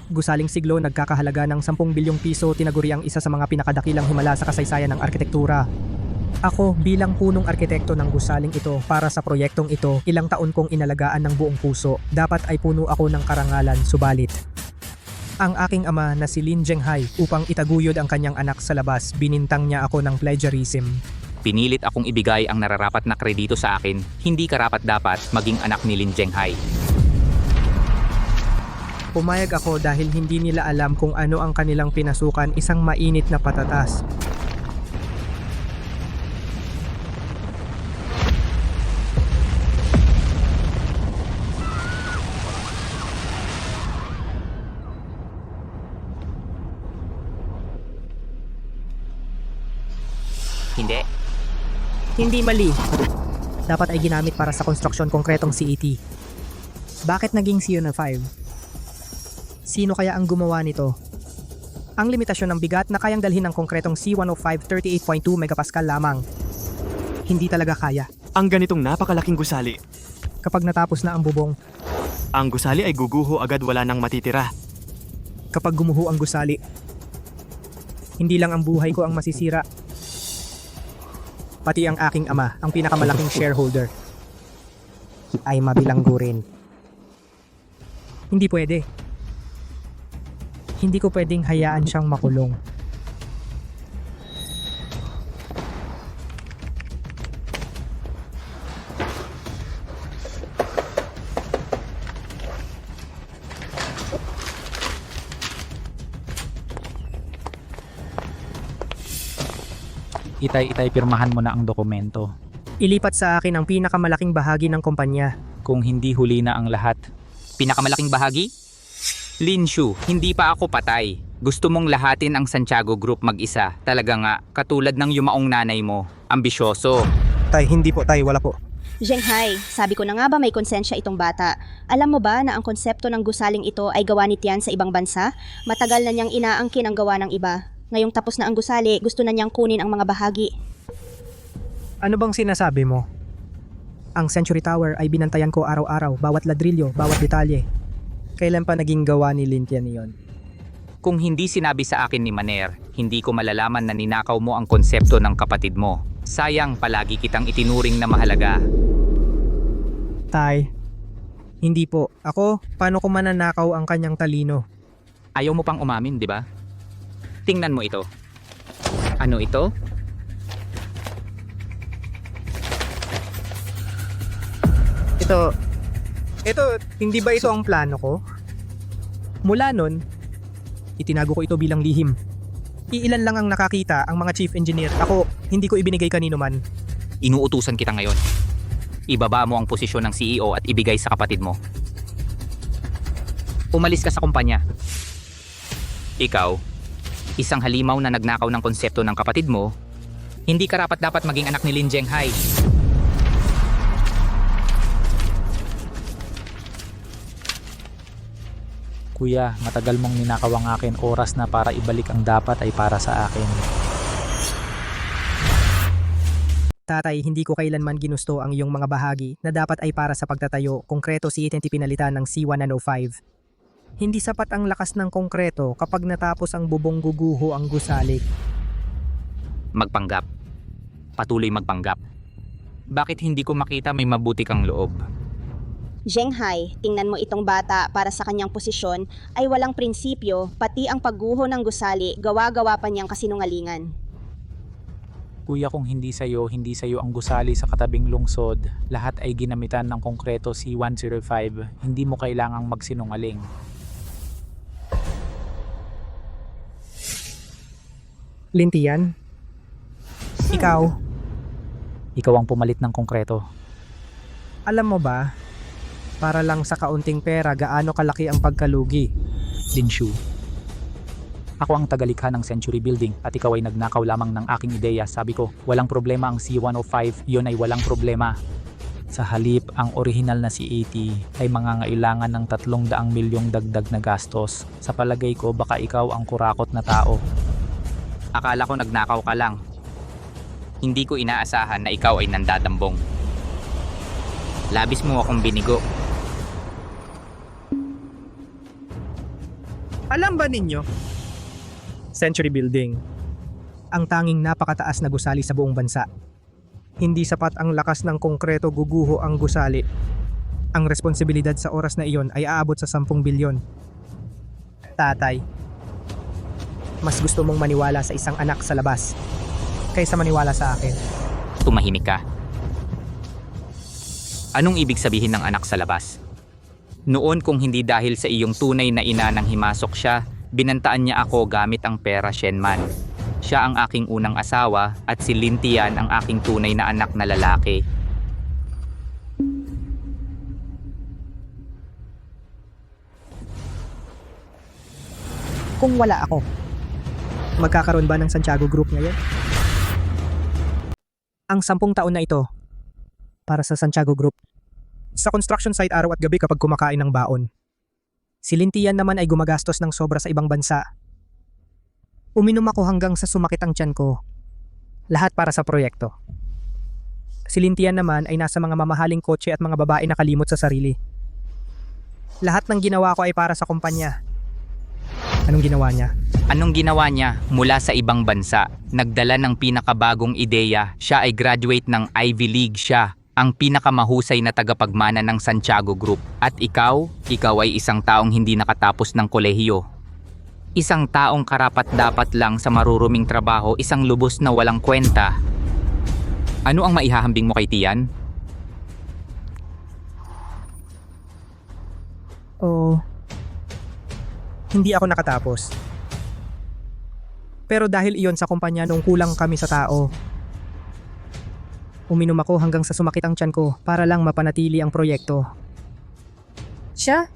Gusaling siglo nagkakahalaga ng 10 bilyong piso, tinaguri ang isa sa mga pinakadakilang himala sa kasaysayan ng arkitektura. Ako bilang punong arkitekto ng gusaling ito para sa proyektong ito, ilang taon kong inalagaan ng buong puso. Dapat ay puno ako ng karangalan, subalit ang aking ama na si Lin Zhenghai upang itaguyod ang kanyang anak sa labas, binintang niya ako ng plagiarism. Pinilit akong ibigay ang nararapat na kredito sa akin, hindi karapat-dapat maging anak ni Lin Zhenghai. Pumayag ako dahil hindi nila alam kung ano ang kanilang pinasukan, isang mainit na patatas. Hindi. Hindi mali. Dapat ay ginamit para sa konstruksyon konkretong CET. Bakit naging CO5? Sino kaya ang gumawa nito? Ang limitasyon ng bigat na kayang dalhin ng konkretong C105 38.2 megapascal lamang. Hindi talaga kaya. Ang ganitong napakalaking gusali. Kapag natapos na ang bubong, Ang gusali ay guguho agad, wala nang matitira. kapag gumuho ang gusali, hindi lang ang buhay ko ang masisira. Pati ang aking ama, ang pinakamalaking shareholder, ay mabilanggo rin. Hindi pwede. Hindi ko pwedeng hayaan siyang makulong. Itay-itay pirmahan mo na ang dokumento. Ilipat sa akin ang pinakamalaking bahagi ng kumpanya. Kung hindi huli na ang lahat. Pinakamalaking bahagi? Lin Shu, hindi pa ako patay. Gusto mong lahatin ang Santiago Group mag-isa. Talaga nga, katulad ng yumaong nanay mo. Ambisyoso. Tay, hindi po tay, wala po. Zhenghai, sabi ko na nga ba may konsensya itong bata? Alam mo ba na ang konsepto ng gusaling ito ay gawa ni Tian sa ibang bansa? Matagal na niyang inaangkin ang gawa ng iba. Ngayong tapos na ang gusali, gusto na niyang kunin ang mga bahagi. Ano bang sinasabi mo? Ang Century Tower ay binantayan ko araw-araw, bawat ladrilyo, bawat detalye. Kailan pa naging gawa ni Lintian iyon? Kung hindi sinabi sa akin ni Maner, hindi ko malalaman na ninakaw mo ang konsepto ng kapatid mo. Sayang, palagi kitang itinuring na mahalaga. Tay, hindi po. Ako, paano ko mananakaw ang kanyang talino? Ayaw mo pang umamin, di ba? Tingnan mo ito. Ano ito? Ito, hindi ba ito ang plano ko? Mula nun, itinago ko ito bilang lihim. Iilan lang ang nakakita, ang mga chief engineer. Ako, hindi ko ibinigay kanino man. Inuutusan kita ngayon. Ibaba mo ang posisyon ng CEO at ibigay sa kapatid mo. Umalis ka sa kumpanya. Ikaw, isang halimaw na nagnakaw ng konsepto ng kapatid mo, hindi karapat-dapat maging anak ni Lin Zhenghai. Kuya, matagal mong ninakaw ang akin, oras na para ibalik ang dapat ay para sa akin. Tatay, hindi ko kailanman ginusto ang iyong mga bahagi na dapat ay para sa pagtatayo, konkreto si identity pinalitan ng C105. Hindi sapat ang lakas ng konkreto kapag natapos ang bubong guguho ang gusali. Magpanggap. Patuloy magpanggap. Bakit hindi ko makita may mabuti kang loob? Zhenghai, tingnan mo itong bata para sa kanyang posisyon ay walang prinsipyo, pati ang pagguho ng gusali, gawa-gawa pa niyang kasinungalingan. Kuya, kung hindi sa'yo ang gusali sa katabing lungsod, lahat ay ginamitan ng konkreto C105, hindi mo kailangang magsinungaling. Lintian? Ikaw, Ikaw ang pumalit ng konkreto. alam mo ba, para lang sa kaunting pera gaano kalaki ang pagkalugi? Lin Shu. Ako ang tagalikha ng Century Building at ikaw ay nagnakaw lamang ng aking ideya. Sabi ko, walang problema ang C105, yun ay walang problema. Sa halip, ang orihinal na CET ay mangangailangan ng 300 milyong dagdag na gastos. Sa palagay ko, baka ikaw ang kurakot na tao. Akala ko nagnakaw ka lang. Hindi ko inaasahan na ikaw ay nandadambong. Labis mo akong binigo. Alam ba ninyo? Century Building. Ang tanging napakataas na gusali sa buong bansa. Hindi sapat ang lakas ng konkreto guguho ang gusali. Ang responsibilidad sa oras na iyon ay aabot sa 10 bilyon. Tatay, mas gusto mong maniwala sa isang anak sa labas kaysa maniwala sa akin. Tumahimik ka. Anong ibig sabihin ng anak sa labas? Noon kung hindi dahil sa iyong tunay na ina nang himasok siya, binantaan niya ako gamit ang pera Shenman. Siya ang aking unang asawa at si Lintian ang aking tunay na anak na lalaki. Kung wala ako, magkakaroon ba ng Santiago Group ngayon? Ang 10 taon na ito para sa Santiago Group. Sa construction site araw at gabi kapag kumakain ng baon. Si Lintian naman ay gumagastos ng sobra sa ibang bansa. Uminom ako hanggang sa sumakit ang tiyan ko. Lahat para sa proyekto. Si Lintian naman ay nasa mga mamahaling kotse at mga babae na kalimot sa sarili. Lahat ng ginawa ko ay para sa kumpanya. Anong ginawa niya? Anong ginawa niya mula sa ibang bansa? Nagdala ng pinakabagong ideya. Siya ay graduate ng Ivy League. Siya ang pinakamahusay na tagapagmana ng Santiago Group. At ikaw ay isang taong hindi nakatapos ng kolehiyo. Isang taong karapat-dapat lang sa maruruming trabaho, isang lubos na walang kwenta. Ano ang maihahambing mo kay Tian? Oo. Hindi ako nakatapos. Pero dahil iyon sa kumpanya nung kulang kami sa tao, uminom ako hanggang sa sumakit ang tiyan ko para lang mapanatili ang proyekto. Siya?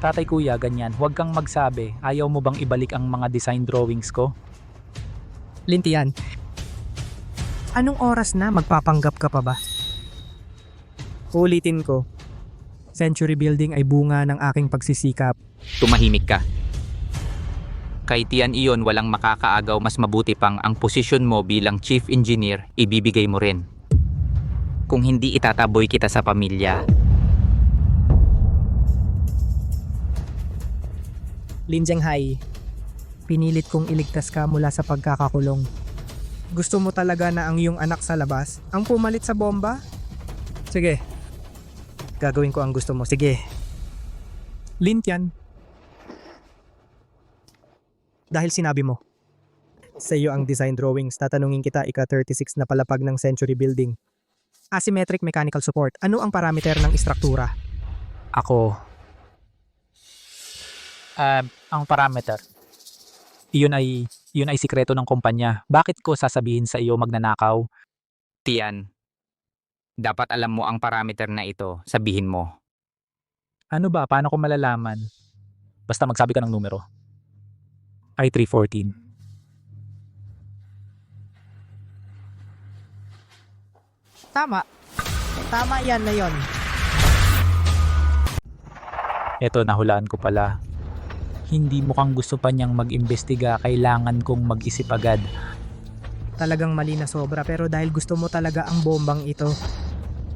Tatay kuya, ganyan. Huwag kang magsabi. Ayaw mo bang ibalik ang mga design drawings ko? Lintian, anong oras na magpapanggap ka pa ba? Ulitin ko, Century Building ay bunga ng aking pagsisikap. Tumahimik ka. Kay Tian iyon walang makakaagaw, mas mabuti pang ang posisyon mo bilang chief engineer, ibibigay mo rin. Kung hindi itataboy kita sa pamilya. Lin Zhenghai, pinilit kong iligtas ka mula sa pagkakakulong. Gusto mo talaga na ang iyong anak sa labas ang pumalit sa bomba? Sige, gagawin ko ang gusto mo. Sige. Lintian, dahil sinabi mo, sa iyo ang design drawings, tatanungin kita ika-36 na palapag ng Century Building. Asymmetric mechanical support, ano ang parameter ng istruktura? Ako. Ang parameter. Iyon ay sikreto ng kumpanya. Bakit ko sasabihin sa iyo magnanakaw? Tian, dapat alam mo ang parameter na ito. Sabihin mo. Ano ba? Paano ko malalaman? Basta magsabi ka ng numero. I314. Tama yan na yon. Eto, nahulaan ko pala. Hindi mukhang gusto pa niyang mag-imbestiga, kailangan kong mag-isip agad. Talagang mali na sobra, pero dahil gusto mo talaga ang bombang ito,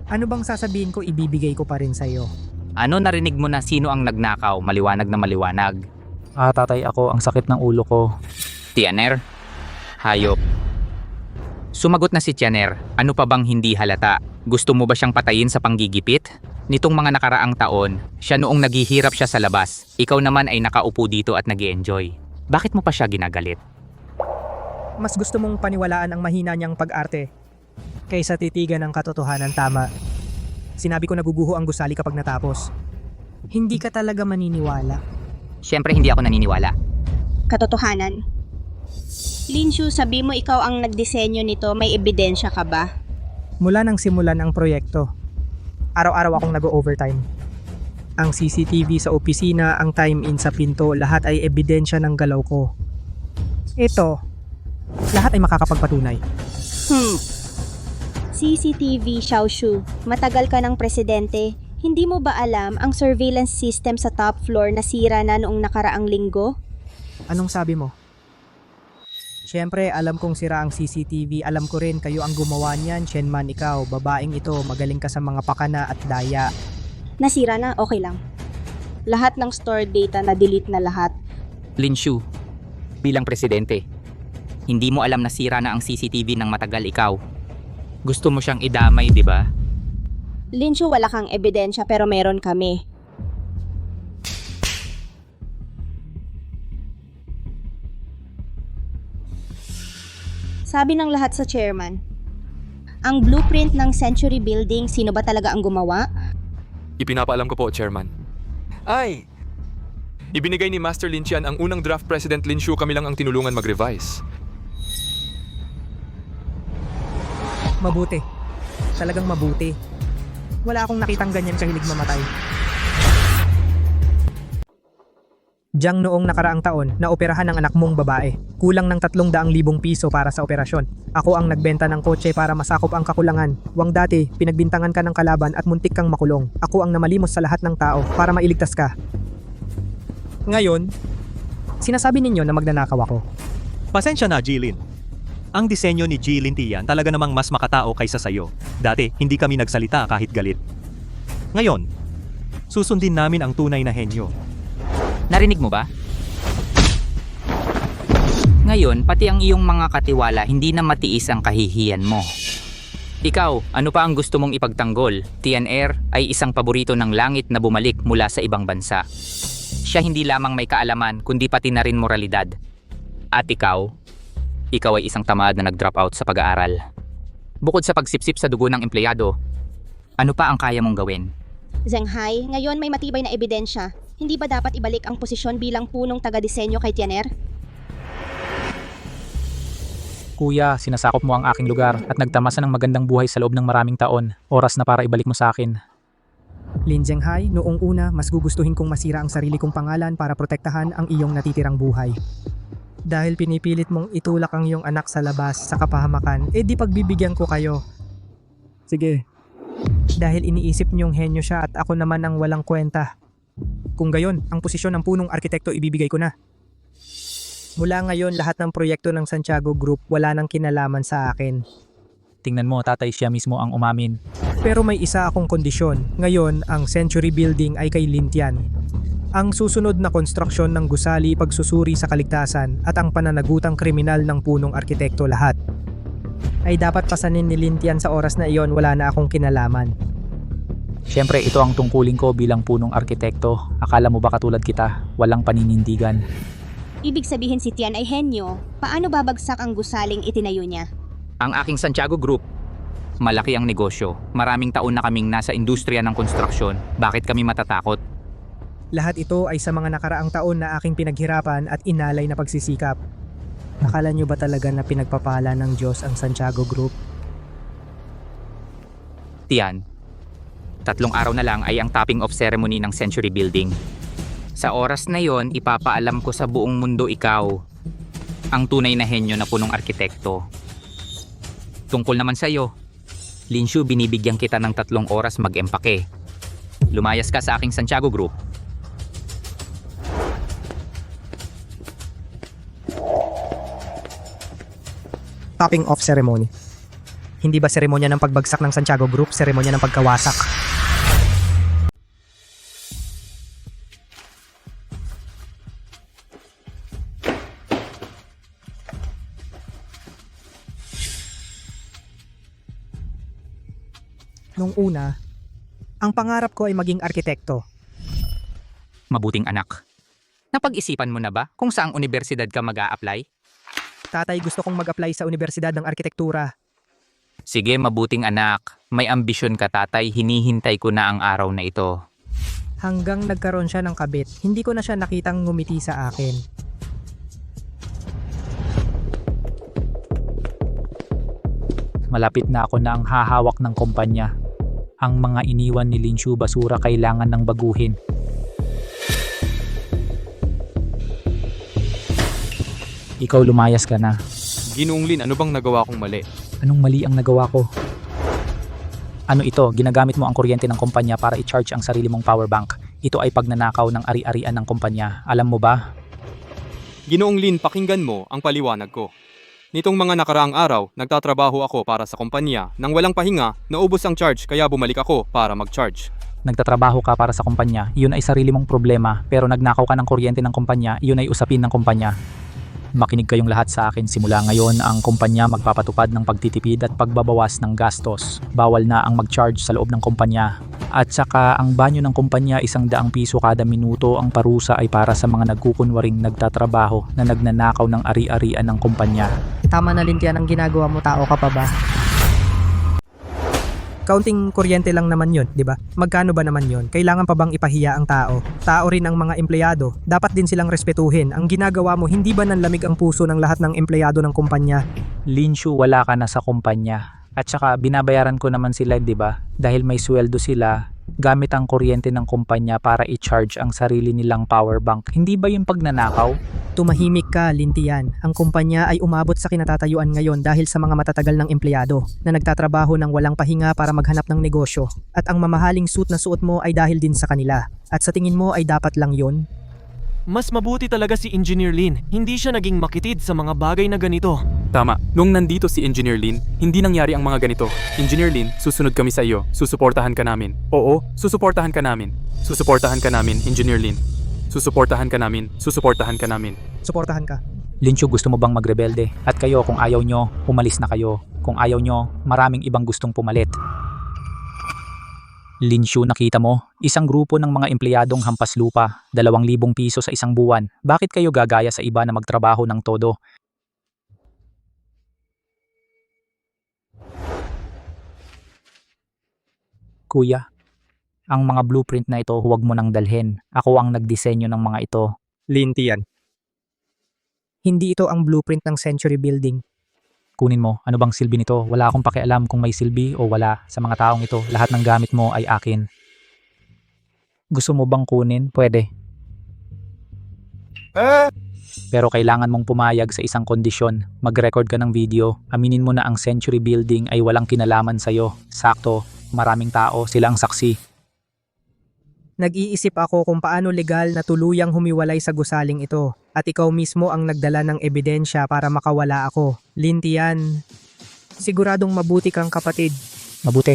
ano bang sasabihin ko, ibibigay ko pa rin sa'yo. Ano narinig mo na sino ang nagnakaw? Maliwanag na maliwanag. Tatay, ako, ang sakit ng ulo ko. Tianer? Hayop. Sumagot na si Tianer. Ano pa bang hindi halata? Gusto mo ba siyang patayin sa panggigipit? Nitong mga nakaraang taon, siya noong naghihirap siya sa labas. Ikaw naman ay nakaupo dito at nag-i-enjoy. Bakit mo pa siya ginagalit? Mas gusto mong paniwalaan ang mahina niyang pag-arte kaysa titigan ng katotohanan. Tama. Sinabi ko naguguho ang gusali kapag natapos. Hindi ka talaga maniniwala. Siyempre hindi ako naniniwala. Katotohanan. Linshu, sabi mo ikaw ang nagdisenyo nito, may ebidensya ka ba? Mula nang simulan ang proyekto, araw-araw akong nag-overtime. Ang CCTV sa opisina, ang time-in sa pinto, lahat ay ebidensya ng galaw ko. Ito, lahat ay makakapagpatunay. CCTV, Xiaoshu. Matagal ka ng presidente. Hindi mo ba alam ang surveillance system sa top floor nasira na noong nakaraang linggo? Anong sabi mo? Siyempre, alam kong sira ang CCTV. Alam ko rin, kayo ang gumawa niyan. Shenman, ikaw, babaeng ito, magaling ka sa mga pakana at daya. Nasira na, okay lang. Lahat ng stored data na delete na lahat. Linshu, bilang presidente, hindi mo alam na sira na ang CCTV ng matagal ikaw. Gusto mo siyang idamay, di ba? Linshu, wala kang ebidensya pero meron kami. Sabi ng lahat sa chairman, ang blueprint ng Century Building, sino ba talaga ang gumawa? Ipinapaalam ko po, Chairman. Ay! Ibinigay ni Master Lynchian ang unang draft President Linshu, kami lang ang tinulungan mag-revise. Mabuti. Talagang mabuti. Wala akong nakitang ganyan kahilig mamatay. Diyang noong nakaraang taon, naoperahan ang anak mong babae. Kulang ng 300,000 piso para sa operasyon. Ako ang nagbenta ng kotse para masakop ang kakulangan. Wang dati, pinagbintangan ka ng kalaban at muntik kang makulong. Ako ang namalimos sa lahat ng tao para mailigtas ka. Ngayon, sinasabi ninyo na magnanakaw ako. Pasensya na, Jilin. Ang disenyo ni Jilin Tian talaga namang mas makatao kaysa sayo. Dati, hindi kami nagsalita kahit galit. Ngayon, susundin namin ang tunay na henyo. Narinig mo ba? Ngayon, pati ang iyong mga katiwala hindi na matiis ang kahihiyan mo. Ikaw, ano pa ang gusto mong ipagtanggol? TNR ay isang paborito ng langit na bumalik mula sa ibang bansa. Siya hindi lamang may kaalaman, kundi pati na rin moralidad. At ikaw ay isang tamad na nag-drop out sa pag-aaral. Bukod sa pagsipsip sa dugo ng empleyado, ano pa ang kaya mong gawin? Zhenghai, ngayon may matibay na ebidensya. Hindi ba dapat ibalik ang posisyon bilang punong taga-disenyo kay Tianer? Kuya, sinasakop mo ang aking lugar at nagtamasa ng magandang buhay sa loob ng maraming taon. Oras na para ibalik mo sa akin. Lin Zhenghai, noong una, mas gugustuhin kong masira ang sarili kong pangalan para protektahan ang iyong natitirang buhay. Dahil pinipilit mong itulak ang iyong anak sa labas sa kapahamakan, di pagbibigyan ko kayo. Sige. Dahil iniisip niyong henyo siya at ako naman ang walang kwenta. Kung gayon, ang posisyon ng punong arkitekto ibibigay ko na. Mula ngayon, lahat ng proyekto ng Santiago Group wala nang kinalaman sa akin. Tingnan mo, tatay, siya mismo ang umamin. Pero may isa akong kondisyon. Ngayon, ang Century Building ay kay Lin Tian. Ang susunod na konstruksyon ng gusali, pagsusuri sa kaligtasan at ang pananagutang kriminal ng punong arkitekto lahat ay dapat pasanin ni Lin Tian sa oras na iyon, wala na akong kinalaman. Siyempre, ito ang tungkulin ko bilang punong arkitekto. Akala mo ba katulad kita, walang paninindigan? Ibig sabihin si Tian ay henyo. Paano babagsak ang gusaling itinayo niya? Ang aking Santiago Group, malaki ang negosyo. Maraming taon na kaming nasa industriya ng konstruksyon. Bakit kami matatakot? Lahat ito ay sa mga nakaraang taon na aking pinaghirapan at inalay na pagsisikap. Akala nyo ba talaga na pinagpapala ng Diyos ang Santiago Group? Tiyan, 3 araw na lang ay ang topping off ceremony ng Century Building. Sa oras na yon, ipapaalam ko sa buong mundo ikaw, ang tunay na henyo na punong arkitekto. Tungkol naman sa iyo, Linshu, binibigyan kita ng 3 oras mag-empake. Lumayas ka sa aking Santiago Group. Topping off ceremony. Hindi ba seremonya ng pagbagsak ng Santiago Group, seremonya ng pagkawasak? Nung una, ang pangarap ko ay maging arkitekto. Mabuting anak. Napag-isipan mo na ba kung saang universidad ka mag-a-apply? Tatay, gusto kong mag-apply sa Universidad ng Arkitektura. Sige, mabuting anak. May ambisyon ka, tatay. Hinihintay ko na ang araw na ito. Hanggang nagkaroon siya ng kabit, hindi ko na siya nakitang ngumiti sa akin. Malapit na ako na ang hahawak ng kumpanya. Ang mga iniwan ni Linshu basura kailangan ng baguhin. Ikaw, lumayas ka na. Ginoong Lin, ano bang nagawa kong mali? Anong mali ang nagawa ko? Ano ito? Ginagamit mo ang kuryente ng kumpanya para i-charge ang sarili mong power bank. Ito ay pagnanakaw ng ari-arian ng kumpanya. Alam mo ba? Ginoong Lin, pakinggan mo ang paliwanag ko. Nitong mga nakaraang araw, nagtatrabaho ako para sa kumpanya. Nang walang pahinga, naubos ang charge kaya bumalik ako para mag-charge. Nagtatrabaho ka para sa kumpanya, yun ay sarili mong problema, pero nagnakaw ka ng kuryente ng kumpanya, yun ay usapin ng kumpanya. Makinig kayong lahat sa akin, simula ngayon ang kumpanya magpapatupad ng pagtitipid at pagbabawas ng gastos. Bawal na ang mag-charge sa loob ng kumpanya. At saka ang banyo ng kumpanya 100 piso kada minuto, ang parusa ay para sa mga nagkukunwaring nagtatrabaho na nagnanakaw ng ari-arian ng kumpanya. Tama na Lintian ang ginagawa mo, tao ka pa ba? Kaunting kuryente lang naman yun, di ba? Magkano ba naman yun? Kailangan pa bang ipahiya ang tao? Tao rin ang mga empleyado. Dapat din silang respetuhin. Ang ginagawa mo, hindi ba nanlamig ang puso ng lahat ng empleyado ng kumpanya? Linshu, wala ka na sa kumpanya. At saka binabayaran ko naman sila, di ba? Dahil may sweldo sila, gamit ang kuryente ng kumpanya para i-charge ang sarili nilang power bank. Hindi ba yung pagnanakaw? Tumahimik ka, Lintian. Ang kumpanya ay umabot sa kinatatayuan ngayon dahil sa mga matatagal ng empleyado na nagtatrabaho ng walang pahinga para maghanap ng negosyo. At ang mamahaling suit na suot mo ay dahil din sa kanila. At sa tingin mo ay dapat lang yun? Mas mabuti talaga si Engineer Lin. Hindi siya naging makitid sa mga bagay na ganito. Tama, nung nandito si Engineer Lin, hindi nangyari ang mga ganito. Engineer Lin, susunod kami sa iyo. Susuportahan ka namin. Oo, susuportahan ka namin. Susuportahan ka namin, Engineer Lin. Susuportahan ka namin. Susuportahan ka namin. Suportahan ka. Linshu, gusto mo bang magrebelde? At kayo, kung ayaw nyo, umalis na kayo. Kung ayaw nyo, maraming ibang gustong pumalit. Linshu, nakita mo? Isang grupo ng mga empleyadong hampas lupa, 2,000 piso sa isang buwan. Bakit kayo gagaya sa iba na magtrabaho ng todo? Kuya, ang mga blueprint na ito huwag mo nang dalhin. Ako ang nagdisenyo ng mga ito. Lintian. Hindi ito ang blueprint ng Century Building. Kunin mo, ano bang silbi nito? Wala akong pakialam kung may silbi o wala sa mga taong ito. Lahat ng gamit mo ay akin. Gusto mo bang kunin? Pwede. Pero kailangan mong pumayag sa isang kondisyon. Mag-record ka ng video. Aminin mo na ang Century Building ay walang kinalaman sa'yo. Sakto, maraming tao, sila ang saksi. Nag-iisip ako kung paano legal na tuluyang humiwalay sa gusaling ito at ikaw mismo ang nagdala ng ebidensya para makawala ako. Lintian, siguradong mabuti kang kapatid. Mabuti.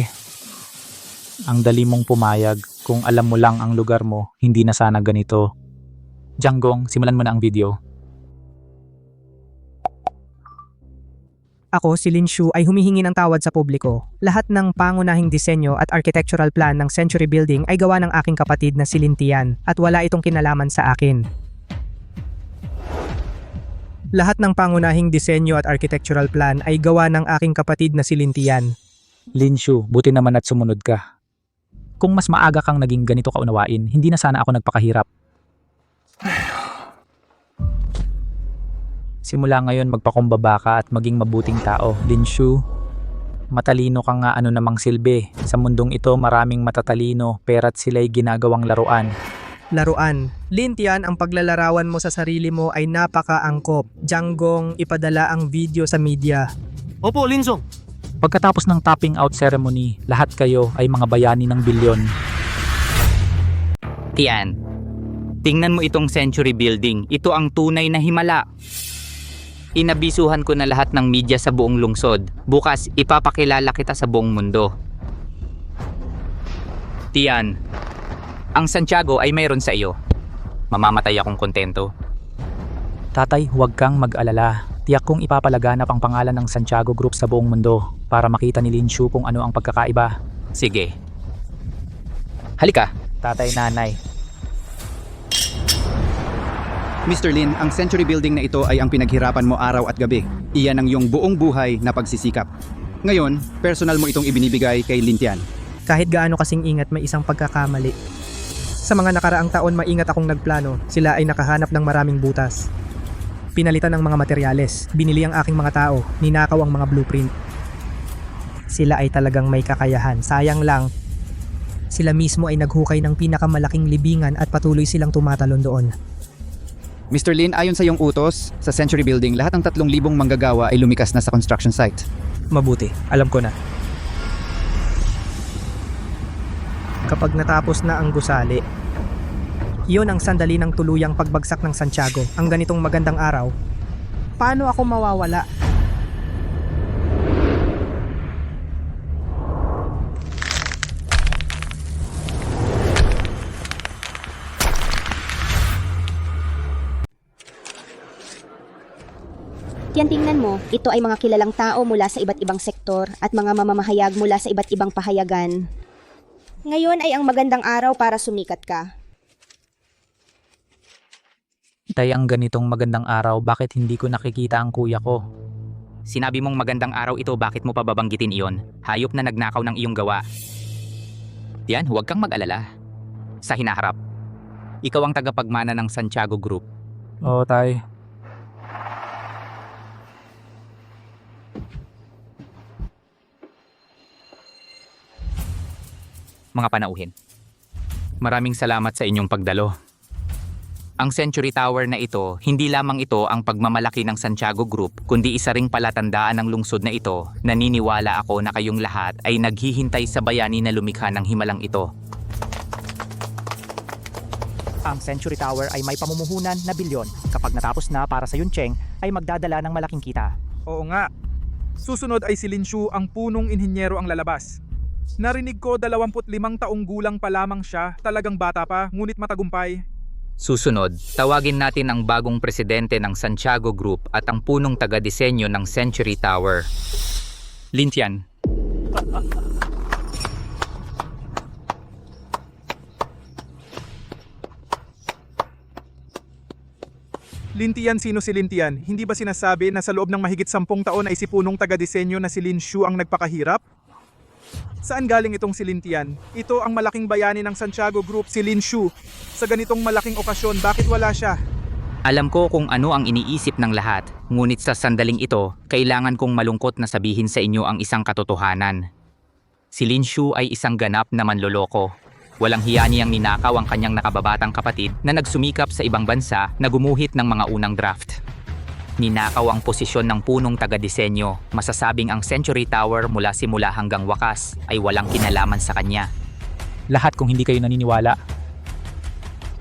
Ang dali mong pumayag. Kung alam mo lang ang lugar mo, hindi na sana ganito. Janggong, simulan mo na ang video. Ako, si Linshu, ay humihingi ng tawad sa publiko. Lahat ng pangunahing disenyo at architectural plan ng Century Building ay gawa ng aking kapatid na si Lintian at wala itong kinalaman sa akin. Lahat ng pangunahing disenyo at architectural plan ay gawa ng aking kapatid na si Lintian. Linshu, buti naman at sumunod ka. Kung mas maaga kang naging ganito kaunawain, hindi na sana ako nagpakahirap. Simula ngayon magpakumbaba ka at maging mabuting tao, Linshu. Matalino ka nga, ano namang silbi. Sa mundong ito maraming matatalino, pera't sila'y ginagawang laruan. Laruan. Lintian, ang paglalarawan mo sa sarili mo ay napaka-angkop. Janggong, ipadala ang video sa media. Opo, Linsong. Pagkatapos ng topping out ceremony, lahat kayo ay mga bayani ng bilyon. Tian, tingnan mo itong Century Building. Ito ang tunay na himala. Inabisuhan ko na lahat ng media sa buong lungsod. Bukas, ipapakilala kita sa buong mundo. Tian, ang Santiago ay mayroon sa iyo. Mamamatay akong kontento. Tatay, huwag kang mag-alala. Tiyak kong ipapalaganap ang pangalan ng Santiago Group sa buong mundo para makita ni Linshu kung ano ang pagkakaiba. Sige. Halika. Tatay, nanay. Mr. Lin, ang Century Building na ito ay ang pinaghirapan mo araw at gabi. Iyan ang iyong buong buhay na pagsisikap. Ngayon, personal mo itong ibinibigay kay Lintian. Kahit gaano kasing ingat, may isang pagkakamali. Sa mga nakaraang taon, maingat akong nagplano. Sila ay nakahanap ng maraming butas. Pinalitan ng mga materyales. Binili ang aking mga tao. Ninakaw ang mga blueprint. Sila ay talagang may kakayahan. Sayang lang, sila mismo ay naghukay ng pinakamalaking libingan at patuloy silang tumatalon doon. Mr. Lin, ayon sa iyong utos, sa Century Building, lahat ng 3,000 manggagawa ay lumikas na sa construction site. Mabuti, alam ko na. Kapag natapos na ang gusali, iyon ang sandali ng tuluyang pagbagsak ng Santiago. Ang ganitong magandang araw, paano ako mawawala? Tiyan tingnan mo, ito ay mga kilalang tao mula sa iba't ibang sektor at mga mamamahayag mula sa iba't ibang pahayagan. Ngayon ay ang magandang araw para sumikat ka. Tay, ang ganitong magandang araw, bakit hindi ko nakikita ang kuya ko? Sinabi mong magandang araw ito, bakit mo pa babanggitin iyon? Hayop na nagnakaw ng iyong gawa. Yan, huwag kang mag-alala. Sa hinaharap, ikaw ang tagapagmana ng Santiago Group. Oo, tay. Mga panauhin. Maraming salamat sa inyong pagdalo. Ang Century Tower na ito, hindi lamang ito ang pagmamalaki ng Santiago Group, kundi isa ring palatandaan ng lungsod na ito. Naniniwala ako na kayong lahat ay naghihintay sa bayani na lumikha ng himalang ito. Ang Century Tower ay may pamumuhunan na bilyon. Kapag natapos na para sa Yuncheng, ay magdadala ng malaking kita. Oo nga. Susunod ay si Lin Shu, ang punong inhinyero ang lalabas. Narinig ko 25 taong gulang pa lamang siya, talagang bata pa, ngunit matagumpay. Susunod, tawagin natin ang bagong presidente ng Santiago Group at ang punong taga-disenyo ng Century Tower. Lin Tian. Lintian, sino si Lintian? Hindi ba sinasabi na sa loob ng mahigit 10 taon ay si punong taga-disenyo na si Lin Shu ang nagpakahirap? Saan galing itong si Lintian? Ito ang malaking bayani ng Santiago Group, si Lin Shu. Sa ganitong malaking okasyon, bakit wala siya? Alam ko kung ano ang iniisip ng lahat, ngunit sa sandaling ito, kailangan kong malungkot na sabihin sa inyo ang isang katotohanan. Si Lin Shu ay isang ganap na manloloko. Walang hiya niyang ninakaw ang kanyang nakababatang kapatid na nagsumikap sa ibang bansa na gumuhit ng mga unang draft. Ninakaw ang posisyon ng punong taga-disenyo. Masasabing ang Century Tower mula simula hanggang wakas ay walang kinalaman sa kanya. Lahat kung hindi kayo naniniwala.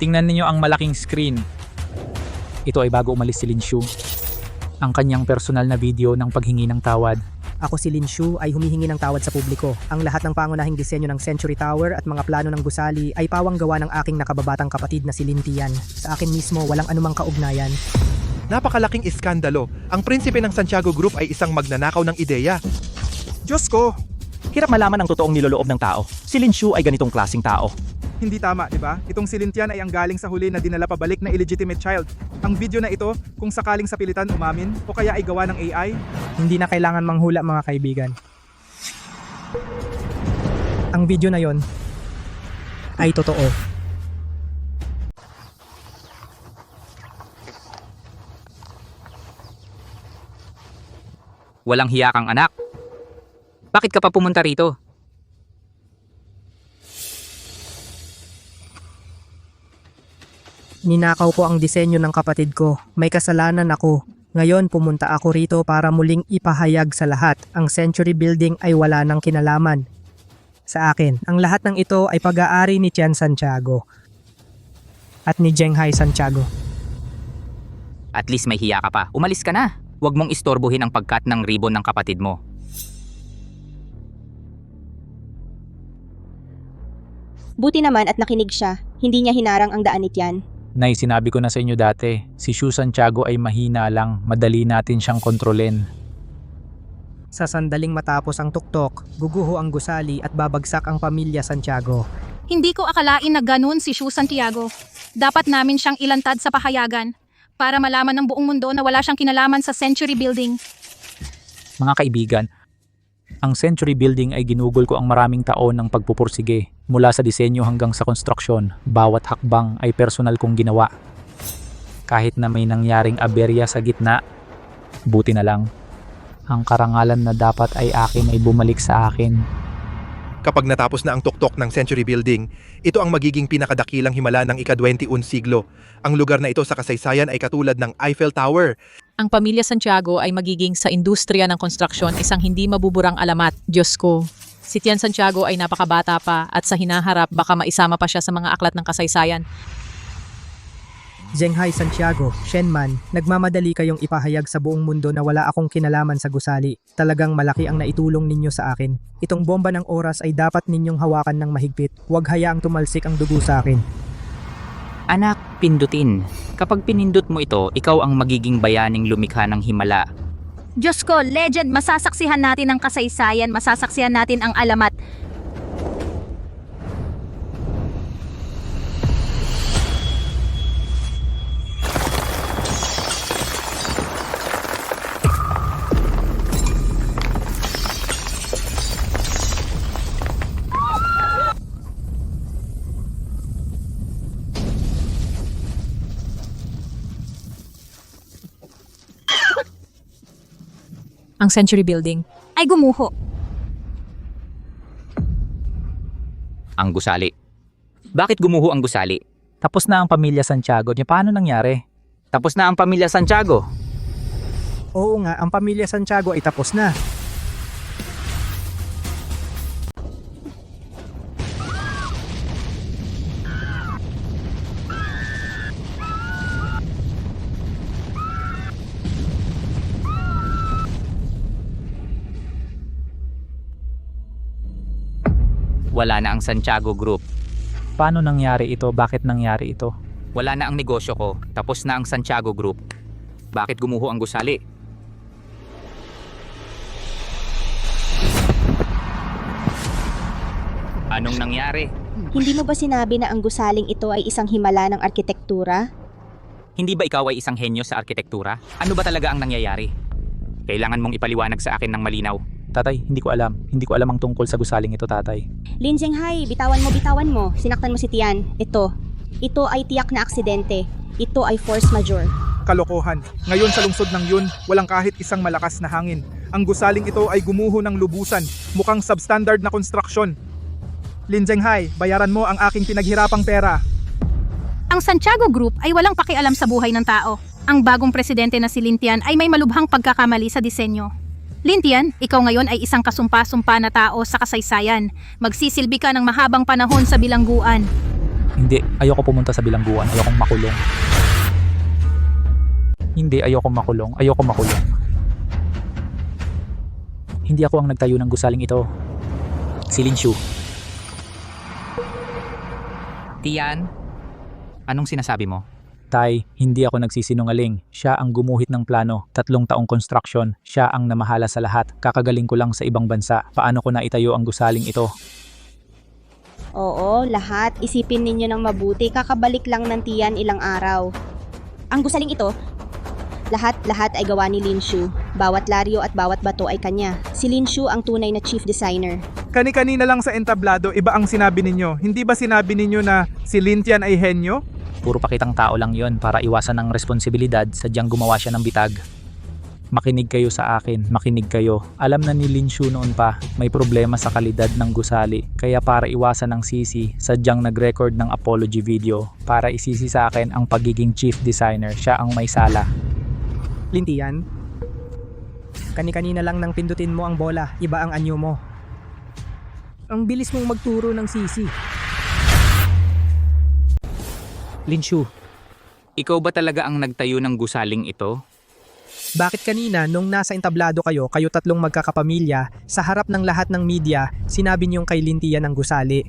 Tingnan ninyo ang malaking screen. Ito ay bago umalis si Lin Shu. Ang kanyang personal na video ng paghingi ng tawad. Ako si Lin Shu ay humihingi ng tawad sa publiko. Ang lahat ng pangunahing disenyo ng Century Tower at mga plano ng gusali ay pawang gawa ng aking nakababatang kapatid na si Lin Tian. Sa akin mismo, walang anumang kaugnayan. Napakalaking iskandalo. Ang prinsipe ng Santiago Group ay isang magnanakaw ng ideya. Diyos ko! Hirap malaman ang totoong niloloob ng tao. Si Lin Shu ay ganitong klaseng tao. Hindi tama, di ba? Itong si Lintian ay ang galing sa huli na dinala pabalik na illegitimate child. Ang video na ito, kung sakaling sa pilitan umamin o kaya ay gawa ng AI, Hindi na kailangan manghula mga kaibigan. Ang video na yon ay totoo. Walang hiya kang anak. Bakit ka pa pumunta rito? Ninakaw ko ang disenyo ng kapatid ko. May kasalanan ako. Ngayon pumunta ako rito para muling ipahayag sa lahat. Ang Century Building ay wala ng kinalaman. Sa akin, ang lahat ng ito ay pag-aari ni Tian Santiago at ni Zhenghai Santiago. At least may hiya ka pa. Umalis ka na. Huwag mong istorbohin ang pagkat ng ribbon ng kapatid mo. Buti naman at nakinig siya. Hindi niya hinarang ang daan ni Tian. Nay, sinabi ko na sa inyo dati, si Shu Santiago ay mahina lang, madali natin siyang kontrolin. Sa sandaling matapos ang tuktok, guguho ang gusali at babagsak ang pamilya Santiago. Hindi ko akalain na ganun si Shu Santiago. Dapat namin siyang ilantad sa pahayagan para malaman ng buong mundo na wala siyang kinalaman sa Century Building. Mga kaibigan, ang Century Building ay ginugol ko ang maraming taon ng pagpupursige. Mula sa disenyo hanggang sa konstruksyon, bawat hakbang ay personal kong ginawa. Kahit na may nangyaring aberya sa gitna, buti na lang. Ang karangalan na dapat ay akin ay bumalik sa akin. Kapag natapos na ang tuktok ng Century Building, ito ang magiging pinakadakilang himala ng ika-21 siglo. Ang lugar na ito sa kasaysayan ay katulad ng Eiffel Tower. Ang pamilya Santiago ay magiging sa industriya ng konstruksyon isang hindi mabuburang alamat. Diyos ko. Si Tian Santiago ay napakabata pa at sa hinaharap baka maisama pa siya sa mga aklat ng kasaysayan. Zhenghai Santiago, Shenman, nagmamadali kayong ipahayag sa buong mundo na wala akong kinalaman sa gusali. Talagang malaki ang naitulong ninyo sa akin. Itong bomba ng oras ay dapat ninyong hawakan ng mahigpit. Huwag hayaang tumalsik ang dugo sa akin. Anak, pindutin. Kapag pinindot mo ito, ikaw ang magiging bayaning lumikha ng himala. Diyos ko, legend, masasaksihan natin ang kasaysayan, masasaksihan natin ang alamat. Ang Century Building. Ay gumuho. Ang gusali. Bakit gumuho ang gusali? Tapos na ang pamilya Santiago. Paano nangyari? Tapos na ang pamilya Santiago. Oo nga, ang pamilya Santiago ay tapos na. Wala na ang Santiago Group. Paano nangyari ito? Bakit nangyari ito? Wala na ang negosyo ko. Tapos na ang Santiago Group. Bakit gumuho ang gusali? Anong nangyari? Hindi mo ba sinabi na ang gusaling ito ay isang himala ng arkitektura? Hindi ba ikaw ay isang henyo sa arkitektura? Ano ba talaga ang nangyayari? Kailangan mong ipaliwanag sa akin ng malinaw. Tatay, hindi ko alam. Hindi ko alam ang tungkol sa gusaling ito, tatay. Lin Zhenghai, bitawan mo. Sinaktan mo si Tian. Ito ay tiyak na aksidente. Ito ay force majeure. Kalokohan. Ngayon sa lungsod ng yun, walang kahit isang malakas na hangin. Ang gusaling ito ay gumuho ng lubusan. Mukhang substandard na konstruksyon. Lin Zhenghai, bayaran mo ang aking pinaghirapang pera. Ang Santiago Group ay walang pakialam sa buhay ng tao. Ang bagong presidente na si Lin Tian ay may malubhang pagkakamali sa disenyo. Lin Tian, ikaw ngayon ay isang kasumpa-sumpa na tao sa kasaysayan. Magsisilbi ka ng mahabang panahon sa bilangguan. Hindi, ayoko pumunta sa bilangguan. Ayokong makulong. Hindi, ayokong makulong. Ayokong makulong. Hindi ako ang nagtayo ng gusaling ito. Si Lin Shu. Tian, anong sinasabi mo? Tay, hindi ako nagsisinungaling. Siya ang gumuhit ng plano. 3 taong construction. Siya ang namahala sa lahat. Kakagaling ko lang sa ibang bansa. Paano ko na itayo ang gusaling ito? Oo, lahat. Isipin ninyo ng mabuti. Kakabalik lang ng Tian ilang araw. Ang gusaling ito, lahat ay gawa ni Lin Shu. Bawat laryo at bawat bato ay kanya. Si Lin Shu ang tunay na chief designer. Kani-kanina lang sa entablado, iba ang sinabi ninyo. Hindi ba sinabi ninyo na si Lin Tian ay henyo? Puro pakitang tao lang yon para iwasan ng responsibilidad, sadyang gumawa siya ng bitag. Makinig kayo sa akin, makinig kayo. Alam na ni Lin Shu noon pa, may problema sa kalidad ng gusali. Kaya para iwasan ng sisi, sadyang nag-record ng apology video. Para isisi sa akin ang pagiging chief designer, siya ang may sala. Lin Tian, kani-kanina lang nang pindutin mo ang bola, iba ang anyo mo. Ang bilis mong magturo ng sisi. Lin Shu, Ikaw ba talaga ang nagtayo ng gusaling ito? Bakit kanina nung nasa entablado kayo 3 magkakapamilya, sa harap ng lahat ng media, sinabi niyong kay Lin Tian ang gusali?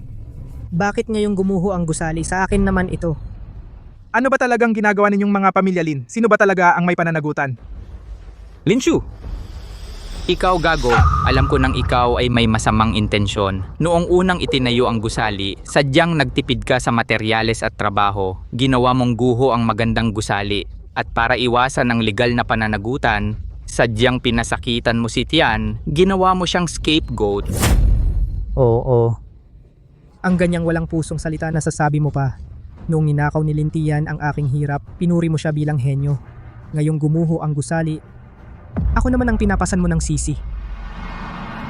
Bakit ngayong gumuho ang gusali? Sa akin naman ito. Ano ba talagang ginagawa ninyong mga pamilya Lin? Sino ba talaga ang may pananagutan? Lin Shu! Ikaw, gago, alam ko nang ikaw ay may masamang intensyon. Noong unang itinayo ang gusali, sadyang nagtipid ka sa materyales at trabaho. Ginawa mong guho ang magandang gusali. At para iwasan ang legal na pananagutan, sadyang pinasakitan mo si Tian, ginawa mo siyang scapegoat. oo. Ang ganyang walang pusong salita na sasabi mo pa. Noong ninakaw ni Lin Tian ang aking hirap, pinuri mo siya bilang henyo. Ngayong gumuho ang gusali, ako naman ang pinapasan mo ng sisi.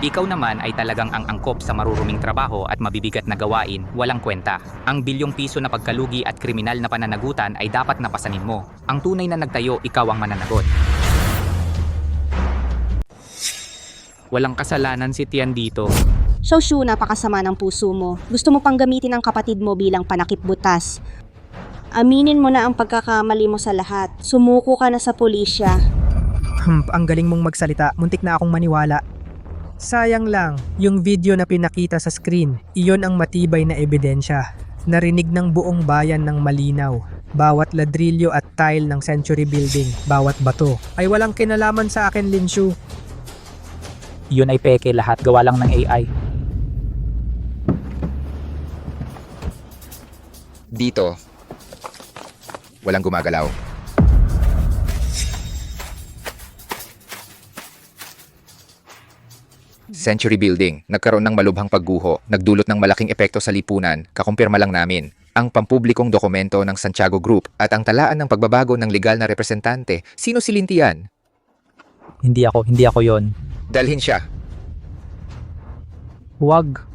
Ikaw naman ay talagang ang angkop sa maruruming trabaho at mabibigat na gawain, walang kwenta. Ang bilyong piso na pagkalugi at kriminal na pananagutan ay dapat napasanin mo. Ang tunay na nagtayo, ikaw ang mananagot. Walang kasalanan si Tian dito. So Shu, napakasama ng puso mo. Gusto mo pang gamitin ang kapatid mo bilang panakipbutas. Aminin mo na ang pagkakamali mo sa lahat. Sumuko ka na sa pulisya. Ang galing mong magsalita, muntik na akong maniwala. Sayang lang, yung video na pinakita sa screen, iyon ang matibay na ebidensya. Narinig ng buong bayan ng malinaw. Bawat ladrilyo at tile ng Century Building, bawat bato, ay walang kinalaman sa akin, Linshu. Yun ay peke, lahat gawa lang ng AI. Dito, walang gumagalaw. Century Building, nagkaroon ng malubhang pagguho, nagdulot ng malaking epekto sa lipunan, kakumpirma lang namin. Ang pampublikong dokumento ng Santiago Group at ang talaan ng pagbabago ng legal na representante. Sino si Lintian? Hindi ako yon. Dalhin siya. Huwag.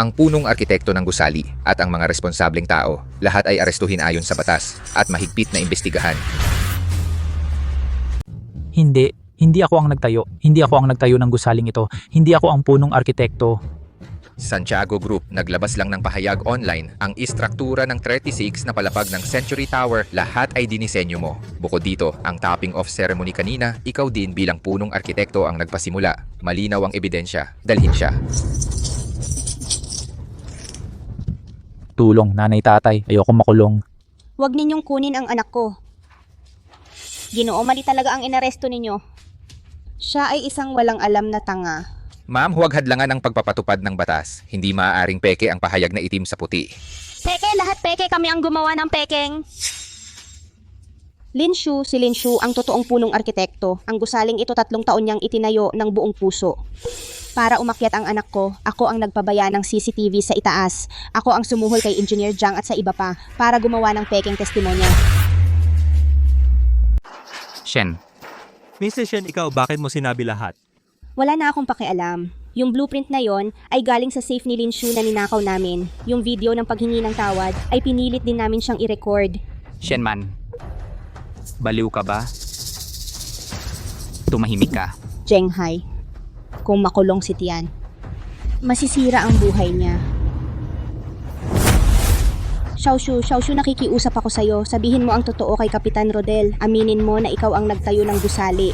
Ang punong arkitekto ng gusali at ang mga responsableng tao, lahat ay arestuhin ayon sa batas at mahigpit na imbestigahan. Hindi ako ang nagtayo. Hindi ako ang nagtayo ng gusaling ito. Hindi ako ang punong arkitekto. Santiago Group naglabas lang ng pahayag online ang istruktura ng 36 na palapag ng Century Tower, lahat ay dinisenyo mo. Bukod dito, ang topping off ceremony kanina, ikaw din bilang punong arkitekto ang nagpasimula. Malinaw ang ebidensya. Dalhin siya. Tulong, nanay, tatay. Ayoko makulong. Huwag ninyong kunin ang anak ko. Ginoo, mali talaga ang inaresto ninyo. Siya ay isang walang alam na tanga. Ma'am, huwag hadlangan ang pagpapatupad ng batas. Hindi maaaring peke ang pahayag na itim sa puti. Peke, lahat peke, kami ang gumawa ng pekeng. Si Linshu ang totoong punong arkitekto. Ang gusaling ito 3 taon niyang itinayo ng buong puso. Para umakyat ang anak ko, ako ang nagpabaya ng CCTV sa itaas. Ako ang sumuhol kay Engineer Jiang at sa iba pa para gumawa ng pekeng testimonya. Shen, Mrs. Shen, ikaw, bakit mo sinabi lahat? Wala na akong pakialam. Yung blueprint na yon ay galing sa safe ni Linshu na ninakaw namin. Yung video ng paghingi ng tawad ay pinilit din namin siyang i-record. Shenman, baliw ka ba? Tumahimik ka. Jenghai, kung makulong si Tian, masisira ang buhay niya. Xiaoshu, nakikiusap ako sa'yo. Sabihin mo ang totoo kay Kapitan Rodel. Aminin mo na ikaw ang nagtayo ng gusali.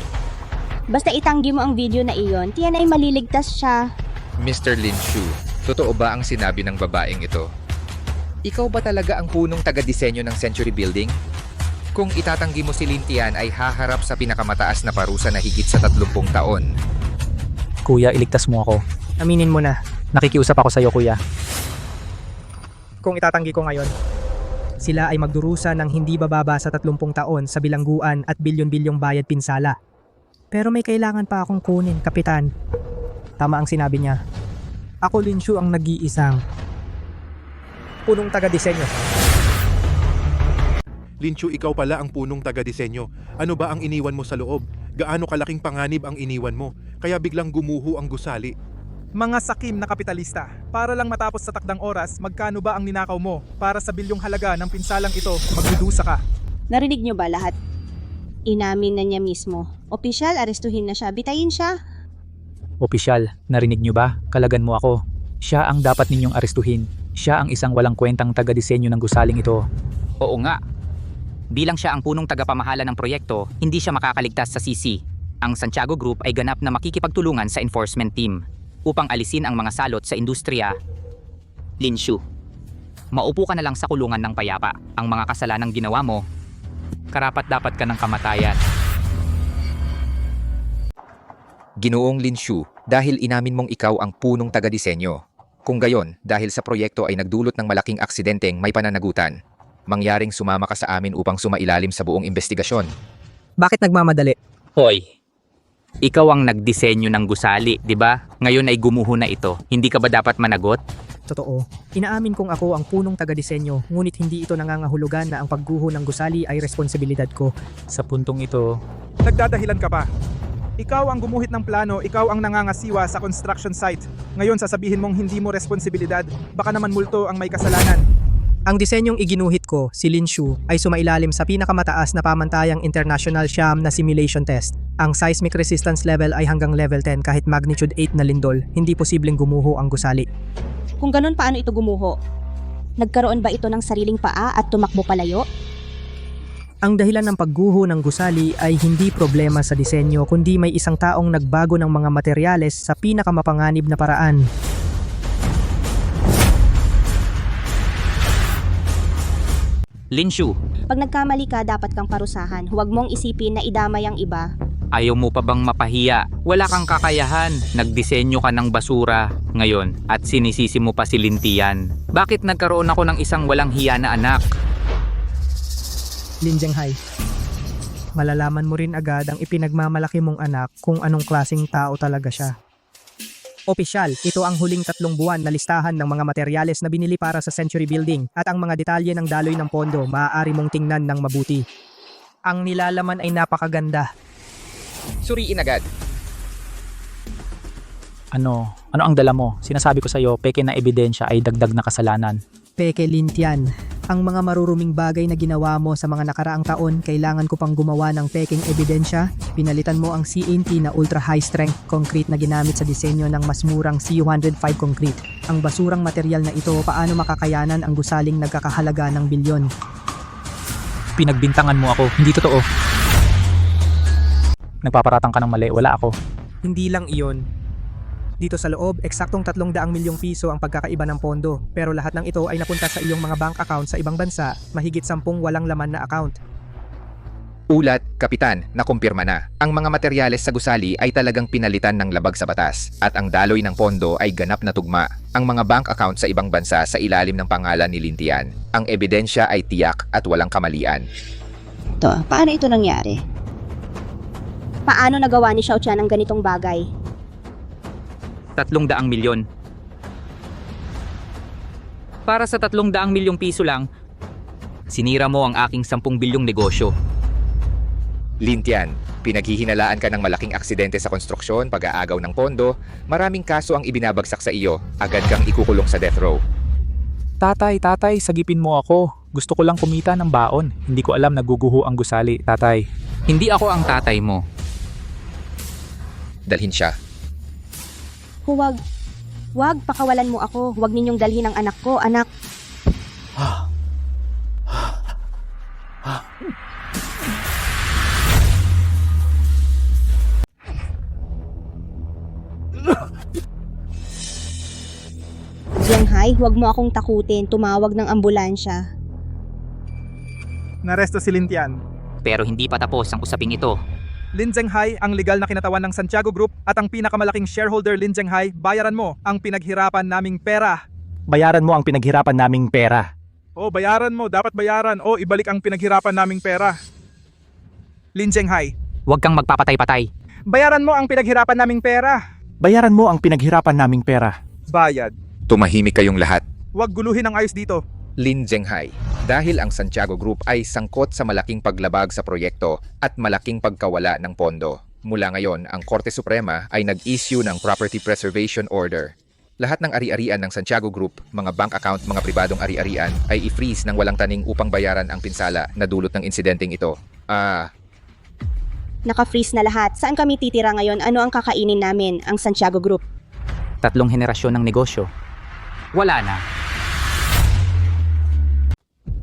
Basta itanggi mo ang video na iyon, Tian ay maliligtas siya. Mr. Lin Shu, totoo ba ang sinabi ng babaeng ito? Ikaw ba talaga ang punong taga-disenyo ng Century Building? Kung itatanggi mo si Lintian ay haharap sa pinakamataas na parusa na higit sa 30 taon. Kuya, iligtas mo ako. Aminin mo na, Nakikiusap ako sa'yo, kuya. kung itatanggi ko ngayon, sila ay magdurusa ng hindi bababa sa 30 taon sa bilangguan at bilyon-bilyong bayad pinsala. Pero may kailangan pa akong kunin, Kapitan. Tama ang sinabi niya. Ako, Linshu, ang nag-iisang punong taga-disenyo. Linshu, ikaw pala ang punong taga-disenyo. Ano ba ang iniwan mo sa loob? Gaano kalaking panganib ang iniwan mo? Kaya biglang gumuho ang gusali. Mga sakim na kapitalista, para lang matapos sa takdang oras, magkano ba ang ninakaw mo? Para sa bilyong halaga ng pinsalang ito, magdudusa ka. Narinig niyo ba lahat? Inamin na niya mismo. Opisyal, arestuhin na siya. Bitayin siya. Opisyal, narinig nyo ba? Kalagan mo ako. Siya ang dapat ninyong arestuhin. Siya ang isang walang kwentang taga-disenyo ng gusaling ito. Oo nga. Bilang siya ang punong tagapamahala ng proyekto, hindi siya makakaligtas sa CC. Ang Santiago Group ay ganap na makikipagtulungan sa enforcement team upang alisin ang mga salot sa industriya. Linshu, maupo ka na lang sa kulungan ng payapa. Ang mga kasalanang ginawa mo, karapat-dapat ka ng kamatayan. Ginoong Linshu, dahil inamin mong ikaw ang punong taga-disenyo. Kung gayon, dahil sa proyekto ay nagdulot ng malaking aksidenteng may pananagutan, mangyaring sumama ka sa amin upang sumailalim sa buong investigasyon. Bakit nagmamadali? Hoy, ikaw ang nagdisenyo ng gusali, di ba? Ngayon ay gumuho na ito. Hindi ka ba dapat managot? Totoo, inaamin kong ako ang punong taga-disenyo, ngunit hindi ito nangangahulugan na ang pagguho ng gusali ay responsibilidad ko. Sa puntong ito, Nagdadahilan ka pa. Ikaw ang gumuhit ng plano, ikaw ang nangangasiwa sa construction site. Ngayon sasabihin mong hindi mo responsibilidad, baka naman multo ang may kasalanan. Ang disenyong iginuhit ko, si Linshu, ay sumailalim sa pinakamataas na pamantayang international sham na simulation test. Ang seismic resistance level ay hanggang level 10 kahit magnitude 8 na lindol, hindi posibleng gumuho ang gusali. Kung ganun, paano ito gumuho? Nagkaroon ba ito ng sariling paa at tumakbo palayo? Ang dahilan ng pagguho ng gusali ay hindi problema sa disenyo kundi may isang taong nagbago ng mga materyales sa pinakamapanganib na paraan. Linshu, Pag nagkamali ka, dapat kang parusahan. Huwag mong isipin na idamay ang iba. Ayaw mo pa bang mapahiya? Wala kang kakayahan. Nagdisenyo ka ng basura ngayon at sinisisi mo pa si Lintian. Bakit nagkaroon ako ng isang walang hiya na anak? Lin Zhenghai, malalaman mo rin agad ang ipinagmamalaki mong anak kung anong klaseng tao talaga siya. Opisyal, ito ang huling 3 buwan na listahan ng mga materyales na binili para sa Century Building at ang mga detalye ng daloy ng pondo maaari mong tingnan ng mabuti. Ang nilalaman ay napakaganda. Suriin agad. Ano ang dala mo? Sinasabi ko sa'yo, peke na ebidensya ay dagdag na kasalanan. Peke Lintian, ang mga maruruming bagay na ginawa mo sa mga nakaraang taon, kailangan ko pang gumawa ng peking ebidensya. Pinalitan mo ang CNT na ultra high strength concrete na ginamit sa disenyo ng mas murang C105 concrete. Ang basurang material na ito, paano makakayanan ang gusaling nagkakahalaga ng bilyon? Pinagbintangan mo ako, hindi totoo. Nagpaparatang ka ng mali, wala ako. Hindi lang iyon. Dito sa loob, eksaktong 300 milyong piso ang pagkakaiba ng pondo. Pero lahat ng ito ay napunta sa iyong mga bank account sa ibang bansa, mahigit 10 walang laman na account. Ulat, Kapitan, nakumpirma na. Ang mga materyales sa gusali ay talagang pinalitan ng labag sa batas at ang daloy ng pondo ay ganap na tugma. Ang mga bank account sa ibang bansa sa ilalim ng pangalan ni Lintian. Ang ebidensya ay tiyak at walang kamalian. Ito, paano ito nangyari? Paano nagawa ni Xiao Qian ang ganitong bagay? 300 milyon. Para sa 300 milyong piso lang, sinira mo ang aking 10 bilyong negosyo. Lintian, pinaghihinalaan ka ng malaking aksidente sa konstruksyon, pag-aagaw ng pondo, maraming kaso ang ibinabagsak sa iyo, agad kang ikukulong sa death row. Tatay, sagipin mo ako. Gusto ko lang kumita ng baon. Hindi ko alam naguguho ang gusali, tatay. Hindi ako ang tatay mo. Dalhin siya. Huwag. Huwag, pakawalan mo ako. Huwag ninyong dalhin ang anak ko, anak. Zhenghai, huwag mo akong takutin. Tumawag ng ambulansya. Naresto si Lintian. Pero hindi pa tapos ang usaping ito. Lin Zhenghai, ang legal na kinatawan ng Santiago Group at ang pinakamalaking shareholder Lin Zhenghai, bayaran mo ang pinaghirapan naming pera. Bayaran mo ang pinaghirapan naming pera. O, bayaran mo. Dapat bayaran. O, ibalik ang pinaghirapan naming pera. Lin Zhenghai, Huwag kang magpapatay-patay. bayaran mo ang pinaghirapan naming pera. Bayaran mo ang pinaghirapan naming pera. Bayad. Tumahimik kayong lahat. Huwag guluhin ang ayos dito. Lin Zhenghai, dahil ang Santiago Group ay sangkot sa malaking paglabag sa proyekto at malaking pagkawala ng pondo. Mula ngayon, ang Korte Suprema ay nag-issue ng Property Preservation Order. Lahat ng ari-arian ng Santiago Group, mga bank account, mga pribadong ari-arian ay i-freeze ng walang taning upang bayaran ang pinsala na dulot ng insidenteng ito. Naka-freeze na lahat. Saan kami titira ngayon? Ano ang kakainin namin? Ang Santiago Group. 3 henerasyon ng negosyo. Wala na.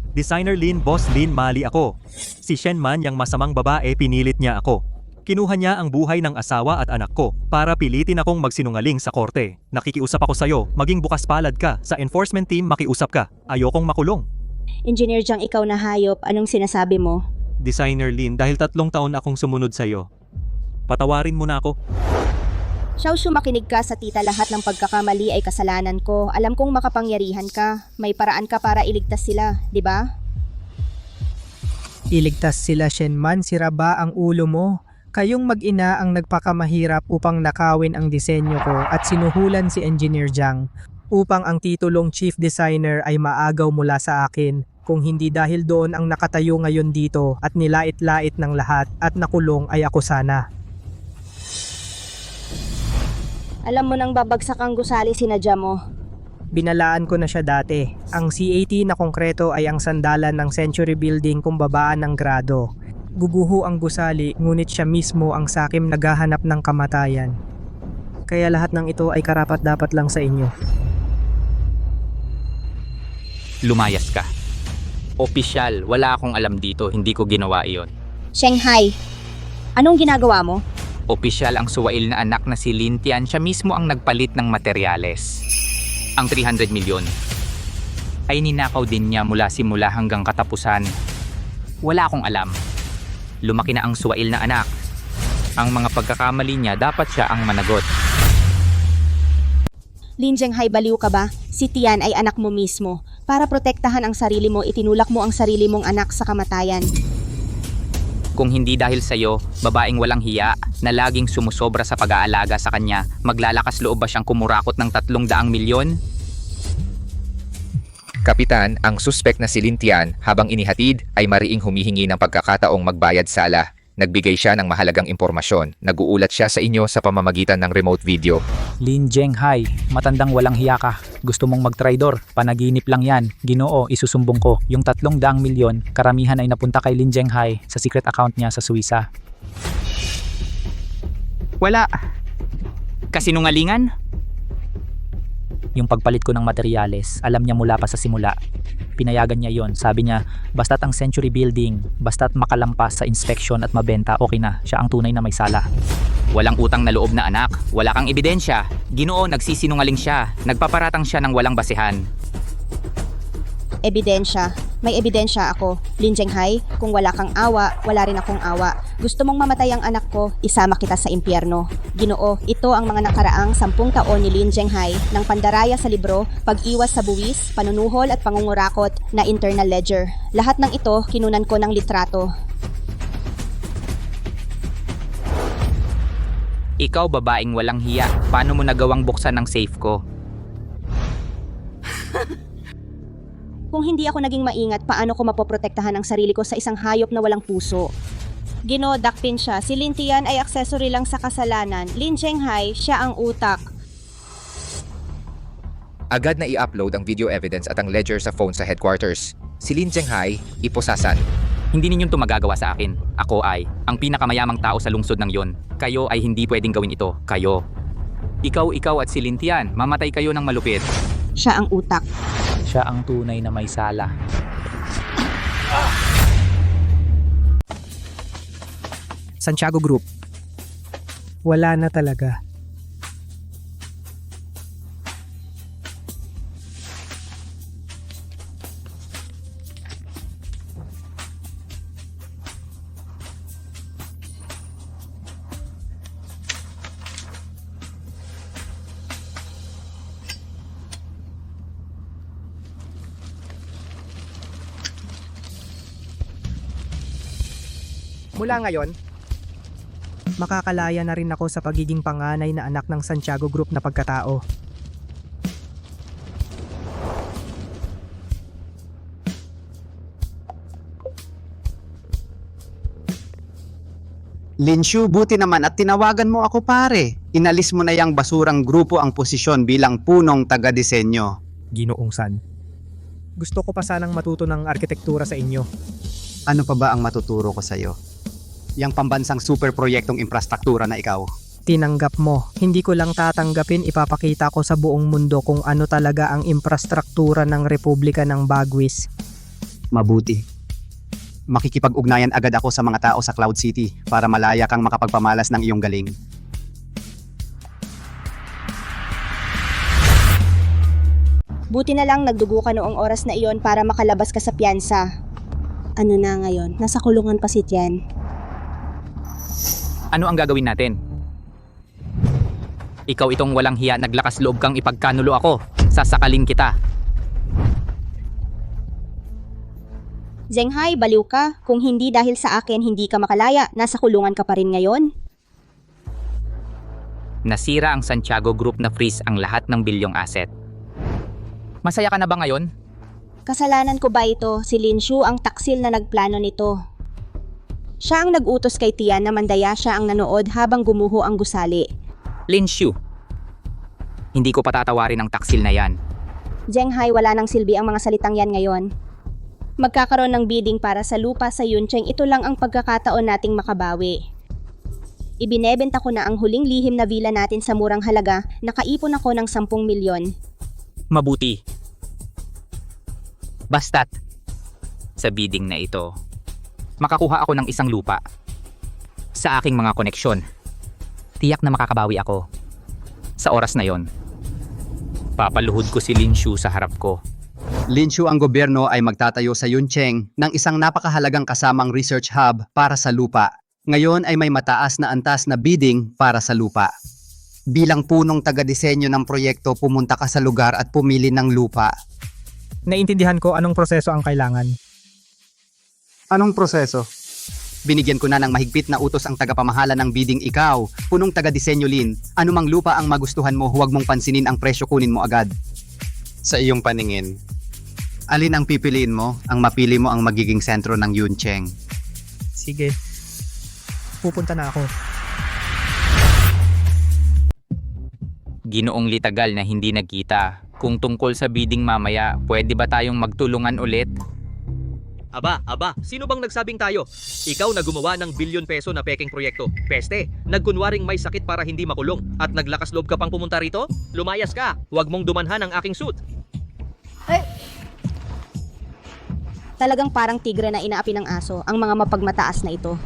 Designer Lin, Boss Lin, mali ako. Si Shen Man, yang masamang babae, pinilit niya ako. Kinuha niya ang buhay ng asawa at anak ko para pilitin akong magsinungaling sa korte. Nakikiusap ako sa'yo, maging bukas palad ka. Sa enforcement team, makiusap ka. Ayokong makulong. Engineer Jiang, ikaw na hayop. Anong sinasabi mo? Designer Lin, dahil 3 taon akong sumunod sa'yo. Patawarin mo na ako. Xiaoshu, makinig ka sa tita. Lahat ng pagkakamali ay kasalanan ko. Alam kong makapangyarihan ka. May paraan ka para iligtas sila, di ba? Iligtas sila, Shenman, sira ba ang ulo mo? Kayong mag-ina ang nagpakamahirap upang nakawin ang disenyo ko at sinuhulan si Engineer Jiang upang ang titulong Chief Designer ay maagaw mula sa akin. Kung hindi dahil doon ang nakatayo ngayon dito at nilait-lait ng lahat at nakulong ay ako sana. Alam mo nang babagsak ang gusali, sinadya mo. Binalaan ko na siya dati. Ang CAT na konkreto ay ang sandalan ng Century Building kung babaan ng grado. Guguho ang gusali, ngunit siya mismo ang sakim naghahanap ng kamatayan. Kaya lahat ng ito ay karapat-dapat lang sa inyo. Lumayas ka. Opisyal, wala akong alam dito, hindi ko ginawa iyon. Shanghai, anong ginagawa mo? Opisyal, ang suwail na anak na si Lintian, siya mismo ang nagpalit ng materyales. Ang 300 milyon ay ninakaw din niya mula simula hanggang katapusan. Wala akong alam. Lumaki na ang Suwail na anak. Ang mga pagkakamali niya dapat siya ang managot. Lin Zhenghai, baliw ka ba? Si Tian ay anak mo mismo. Para protektahan ang sarili mo, itinulak mo ang sarili mong anak sa kamatayan. Kung hindi dahil sa'yo, babaeng walang hiya na laging sumusobra sa pag-aalaga sa kanya, maglalakas loob ba siyang kumurakot ng 300 milyon? Kapitan, ang suspek na si Lin Tian habang inihatid ay mariing humihingi ng pagkakataong magbayad sala. Nagbigay siya ng mahalagang impormasyon. Nag-uulat siya sa inyo sa pamamagitan ng remote video. Lin Zhenghai, matandang walang hiya ka. Gusto mong mag-traidor? Panaginip lang yan. Ginoo, isusumbong ko. Yung 300 milyon, karamihan ay napunta kay Lin Zhenghai sa secret account niya sa Suiza. Wala. Kasinungalingan? Yung pagpalit ko ng materyales, alam niya mula pa sa simula. Pinayagan niya yon. Sabi niya, basta't ang Century Building, basta't makalampas sa inspection at mabenta, okay na. Siya ang tunay na may sala. Walang utang na loob na anak. Wala kang ebidensya. Ginoo, nagsisinungaling siya. Nagpaparatang siya ng walang basehan. Ebidensya. May ebidensya ako. Lin Zhenghai, kung wala kang awa, wala rin akong awa. Gusto mong mamatay ang anak ko, isama kita sa impyerno. Ginoo, ito ang mga nakaraang 10 taon ni Lin Zhenghai ng pandaraya sa libro, pag-iwas sa buwis, panunuhol at pangungurakot na internal ledger. Lahat ng ito, kinunan ko ng litrato. Ikaw, babaeng walang hiya. Paano mo nagawang buksan ng safe ko? Kung hindi ako naging maingat, paano ko mapoprotektahan ang sarili ko sa isang hayop na walang puso? Ginoo, dakpin siya. Si Lin Tian ay accessory lang sa kasalanan. Lin Zhenghai, siya ang utak. Agad na i-upload ang video evidence at ang ledger sa phone sa headquarters. Si Lin Zhenghai, iposasan. Hindi ninyong ito magagawa sa akin. Ako ay ang pinakamayamang tao sa lungsod ng yon. Kayo ay hindi pwedeng gawin ito. Kayo. Ikaw at si Lin Tian, mamatay kayo ng malupit. Siya ang utak. Siya ang tunay na may sala. Santiago Group. Wala na talaga. Mula ngayon, makakalaya na rin ako sa pagiging panganay na anak ng Santiago Group na pagkatao. Linshu, buti naman at tinawagan mo ako pare. Inalis mo na yang basurang grupo ang posisyon bilang punong taga-disenyo. Ginoong San. Gusto ko pa sanang matuto ng arkitektura sa inyo. Ano pa ba ang matuturo ko sa'yo? Yang pambansang super proyektong infrastruktura na ikaw. Tinanggap mo. Hindi ko lang tatanggapin, ipapakita ko sa buong mundo kung ano talaga ang infrastruktura ng Republika ng Bagwis. Mabuti. Makikipag-ugnayan agad ako sa mga tao sa Cloud City para malaya kang makapagpamalas ng iyong galing. Buti na lang nagdugo ka noong oras na iyon para makalabas ka sa piyansa. Ano na ngayon? Nasa kulungan pa si Tian. Ano ang gagawin natin? Ikaw itong walang hiya, naglakas loob kang ipagkanulo ako. Sasakalin kita. Zhenghai, baliw ka. Kung hindi dahil sa akin, hindi ka makalaya. Nasa kulungan ka pa rin ngayon. Nasira ang Santiago Group na freeze ang lahat ng bilyong asset. Masaya ka na ba ngayon? Kasalanan ko ba ito? Si Linshu ang taksil na nagplano nito. Siya ang nag-utos kay Tian na mandaya siya ang nanood habang gumuho ang gusali. Lin Shu. Hindi ko patatawarin ang taksil na yan. Zhenghai, wala nang silbi ang mga salitang yan ngayon. Magkakaroon ng bidding para sa lupa sa Yuncheng, ito lang ang pagkakataon nating makabawi. Ibinebenta ko na ang huling lihim na villa natin sa murang halaga, nakaipon ako ng 10 milyon. Mabuti. Basta't, sa bidding na ito, makakuha ako ng isang lupa. Sa aking mga koneksyon, tiyak na makakabawi ako. Sa oras na yon, papaluhod ko si Lin Shu sa harap ko. Linshu, ang gobyerno ay magtatayo sa Yuncheng ng isang napakahalagang kasamang research hub para sa lupa. Ngayon ay may mataas na antas na bidding para sa lupa. Bilang punong taga-disenyo ng proyekto, pumunta ka sa lugar at pumili ng lupa. Naintindihan ko anong proseso ang kailangan. Anong proseso? Binigyan ko na ng mahigpit na utos ang tagapamahala ng bidding. Ikaw, punong taga-disenyo Lin, anumang lupa ang magustuhan mo, huwag mong pansinin ang presyo, kunin mo agad. Sa iyong paningin, alin ang pipiliin mo? Ang mapili mo ang magiging sentro ng Yuncheng. Sige. Pupunta na ako. Ginoong Litagal na hindi nagkita. Kung tungkol sa bidding mamaya, pwede ba tayong magtulungan ulit? Aba, sino bang nagsabing tayo? Ikaw na gumawa ng bilyon peso na peking proyekto. Peste, nagkunwaring may sakit para hindi makulong at naglakas loob ka pang pumunta rito? Lumayas ka, huwag mong dumanhan ang aking suit. Talagang parang tigre na inaapi ng aso ang mga mapagmataas na ito.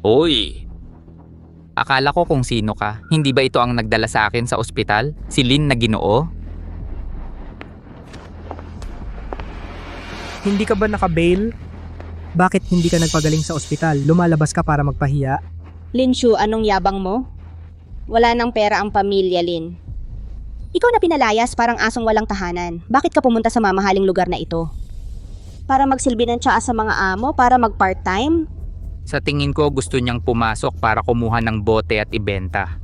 Oy! Akala ko kung sino ka. Hindi ba ito ang nagdala sa akin sa ospital? Si Lin na Ginoo? Hindi ka ba naka-bail? Bakit hindi ka nagpagaling sa ospital? Lumalabas ka para magpahiya? Linshu, anong yabang mo? Wala nang pera ang pamilya, Lin. Ikaw na pinalayas parang asong walang tahanan. Bakit ka pumunta sa mamahaling lugar na ito? Para magsilbi ng tsaa sa mga amo? Para mag-part-time? Sa tingin ko gusto niyang pumasok para kumuha ng bote at ibenta.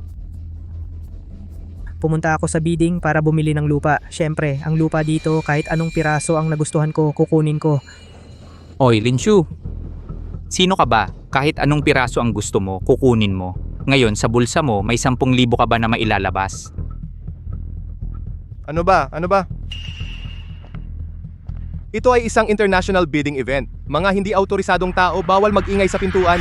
Pumunta ako sa bidding para bumili ng lupa. Siyempre, ang lupa dito kahit anong piraso ang nagustuhan ko, kukunin ko. Oy, Linshu! Sino ka ba? Kahit anong piraso ang gusto mo, kukunin mo. Ngayon, sa bulsa mo, may 10,000 ka ba na mailalabas? Ano ba? Ito ay isang international bidding event. Mga hindi autorisadong tao bawal mag-ingay sa pintuan.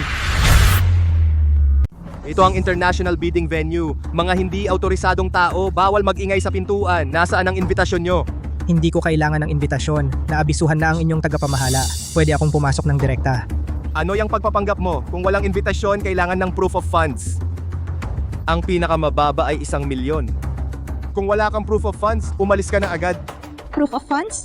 Ito ang international bidding venue. Mga hindi autorisadong tao bawal mag-ingay sa pintuan. Nasaan ang invitasyon nyo? Hindi ko kailangan ng imbitasyon. Naabisuhan na ang inyong tagapamahala. Pwede akong pumasok ng direkta. Ano yung pagpapanggap mo? Kung walang invitasyon, kailangan ng proof of funds. Ang pinakamababa ay 1 milyon. Kung wala kang proof of funds, umalis ka na agad. Proof of funds?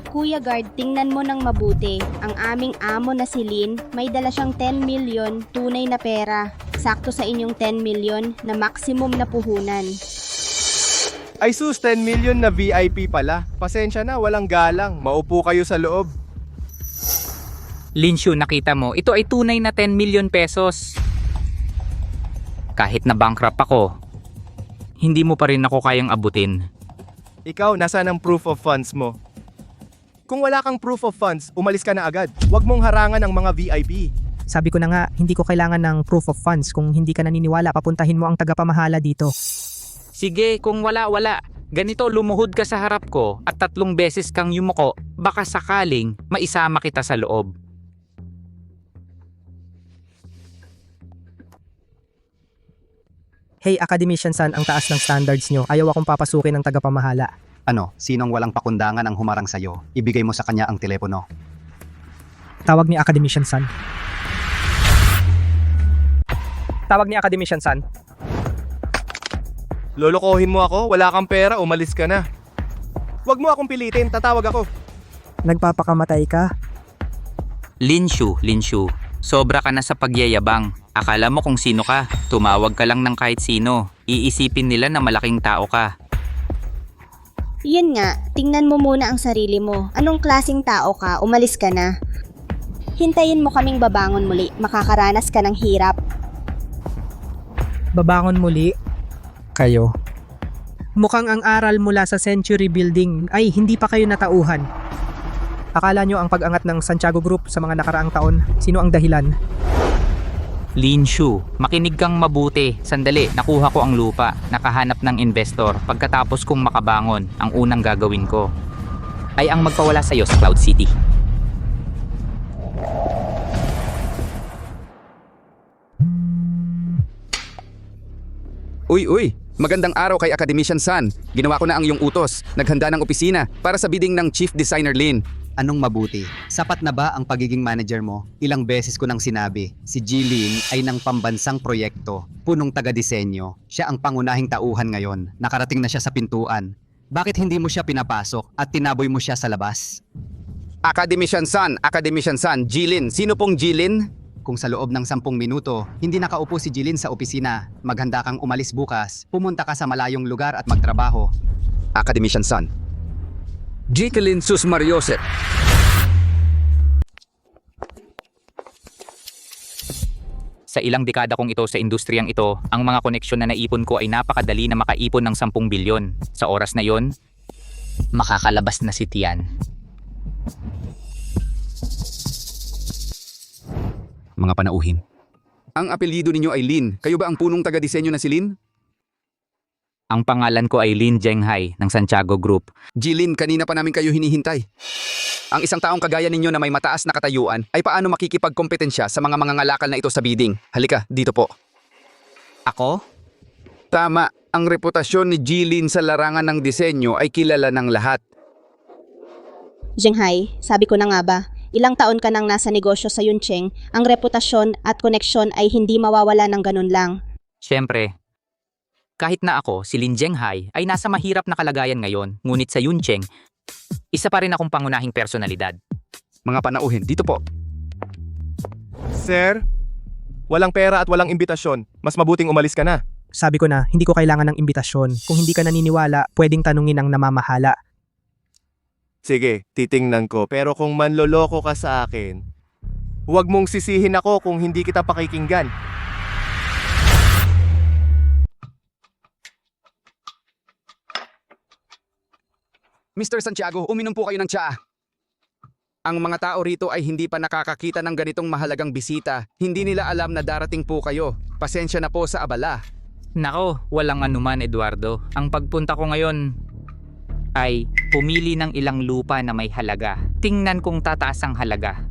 Kuya Guard, tingnan mo ng mabuti. Ang aming amo na si Lin, may dala siyang 10 milyon tunay na pera. Sakto sa inyong 10 milyon na maximum na puhunan. Ay sus, 10 million na VIP pala. Pasensya na, walang galang. Maupo kayo sa loob. Linshu, nakita mo, ito ay tunay na 10 million pesos. Kahit na bankrupt ako, hindi mo pa rin ako kayang abutin. Ikaw, nasaan ang proof of funds mo? Kung wala kang proof of funds, umalis ka na agad. Huwag mong harangan ang mga VIP. Sabi ko na nga, hindi ko kailangan ng proof of funds. Kung hindi ka naniniwala, papuntahin mo ang tagapamahala dito. Sige, kung wala. Ganito, lumuhod ka sa harap ko at 3 beses kang yumuko, baka sakaling maisama kita sa loob. Hey academician san, ang taas ng standards nyo. Ayaw akong papasukin ng tagapamahala. Ano, sinong walang pakundangan ang humarang sa'yo? Ibigay mo sa kanya ang telepono. Tawag ni academician san. Tawag ni academician san. Lolokohin mo ako? Wala kang pera, umalis ka na. Huwag mo akong pilitin, tatawag ako. Nagpapakamatay ka? Linshu, sobra ka na sa pagyayabang. Akala mo kung sino ka, tumawag ka lang ng kahit sino. Iisipin nila na malaking tao ka. Yun nga, tingnan mo muna ang sarili mo. Anong klaseng tao ka? Umalis ka na. Hintayin mo kaming babangon muli. Makakaranas ka ng hirap. Babangon muli? Kayo. Mukhang ang aral mula sa Century Building ay hindi pa kayo natauhan. Akala nyo ang pag-angat ng Santiago Group sa mga nakaraang taon, sino ang dahilan? Linshu, makinig kang mabuti. Sandali, nakuha ko ang lupa. Nakahanap ng investor. Pagkatapos kong makabangon, ang unang gagawin ko ay ang magpawala sa'yo sa Cloud City. Uy, magandang araw kay Academician San. Ginawa ko na ang iyong utos. Naghanda ng opisina para sa bidding ng Chief Designer Lin. Anong mabuti? Sapat na ba ang pagiging manager mo? Ilang beses ko nang sinabi, si Jilin ay ng pambansang proyekto, punong taga-disenyo. Siya ang pangunahing tauhan ngayon. Nakarating na siya sa pintuan. Bakit hindi mo siya pinapasok at tinaboy mo siya sa labas? Academician San, Jilin. Sino pong Jilin? Kung sa loob ng 10 minuto, hindi nakaupo si Jilin sa opisina, maghanda kang umalis bukas, pumunta ka sa malayong lugar at magtrabaho. Academician San. Jacqueline Susmarioset. Sa ilang dekada kong ito sa industriyang ito, ang mga koneksyon na naipon ko ay napakadali na makaipon ng 10 bilyon. Sa oras na yon, makakalabas na si Tian. Mga panauhin. Ang apelyido ninyo ay Lin. Kayo ba ang punong taga-disenyo na si Lin? Ang pangalan ko ay Lin Zhenghai ng Santiago Group. Jilin, kanina pa namin kayo hinihintay. Ang isang taong kagaya ninyo na may mataas na katayuan ay paano makikipagkompetensya sa mga mangangalakal na ito sa bidding? Halika, dito po. Ako? Tama, ang reputasyon ni Jilin sa larangan ng disenyo ay kilala ng lahat. Zhenghai, sabi ko na nga ba, ilang taon ka nang nasa negosyo sa Yuncheng, ang reputasyon at koneksyon ay hindi mawawala ng ganun lang. Siyempre, kahit na ako, si Lin Zhenghai, ay nasa mahirap na kalagayan ngayon, ngunit sa Yuncheng, isa pa rin akong pangunahing personalidad. Mga panauhin, dito po. Sir, walang pera at walang imbitasyon. Mas mabuting umalis ka na. Sabi ko na, hindi ko kailangan ng imbitasyon. Kung hindi ka naniniwala, pwedeng tanungin ang namamahala. Sige, titingnan ko. Pero kung manloloko ka sa akin, huwag mong sisihin ako kung hindi kita pakikinggan. Mr. Santiago, uminom po kayo ng tsaa. Ang mga tao rito ay hindi pa nakakakita ng ganitong mahalagang bisita. Hindi nila alam na darating po kayo. Pasensya na po sa abala. Nako, walang anuman Eduardo. Ang pagpunta ko ngayon ay pumili ng ilang lupa na may halaga. Tingnan kung tataas ang halaga.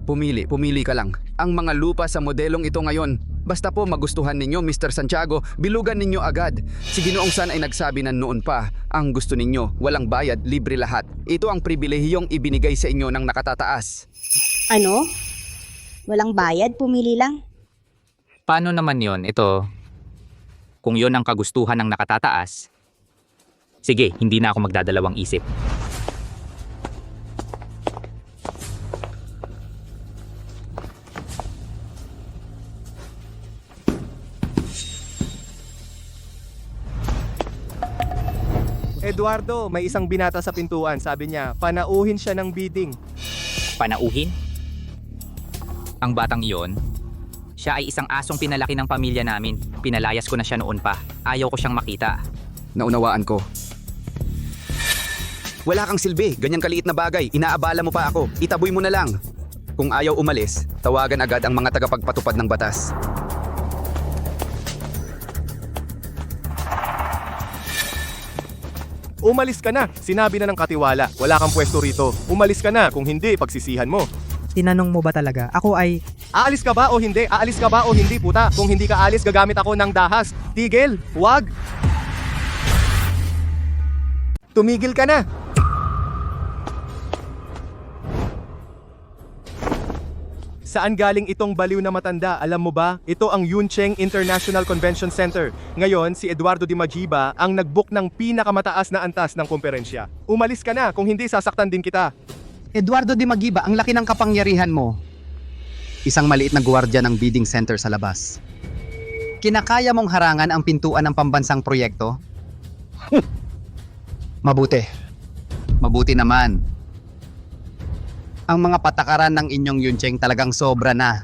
Pumili ka lang. Ang mga lupa sa modelong ito ngayon, basta po magustuhan ninyo, Mr. Santiago, bilugan ninyo agad. Si Ginoong San ay nagsabi na noon pa, ang gusto ninyo, walang bayad, libre lahat. Ito ang pribilehiyong ibinigay sa inyo ng nakatataas. Ano? Walang bayad, pumili lang? Paano naman yon? Ito, kung yon ang kagustuhan ng nakatataas, sige, hindi na ako magdadalawang isip. Eduardo, may isang binata sa pintuan. Sabi niya, panauhin siya ng bidding. Panauhin? Ang batang iyon, siya ay isang asong pinalaki ng pamilya namin. Pinalayas ko na siya noon pa. Ayaw ko siyang makita. Naunawaan ko. Wala kang silbi, ganyang kaliit na bagay. Inaabala mo pa ako. Itaboy mo na lang. Kung ayaw umalis, tawagan agad ang mga tagapagpatupad ng batas. Umalis ka na. Sinabi na ng katiwala. Wala kang pwesto rito. Umalis ka na. Kung hindi, pagsisihan mo. Tinanong mo ba talaga? Ako ay... Aalis ka ba o hindi? Aalis ka ba o hindi, puta? Kung hindi ka alis, gagamit ako ng dahas. Tigil! Huwag! Tumigil ka na! Saan galing itong baliw na matanda? Alam mo ba? Ito ang Yuncheng International Convention Center. Ngayon, si Eduardo Di Majiba ang nag-book ng pinakamataas na antas ng komperensya. Umalis ka na, kung hindi sasaktan din kita. Eduardo Di Majiba, ang laki ng kapangyarihan mo. Isang maliit na gwardiya ng bidding center sa labas. Kinakaya mong harangan ang pintuan ng pambansang proyekto? Mabuti. Mabuti naman. Ang mga patakaran ng inyong Yuncheng talagang sobra na.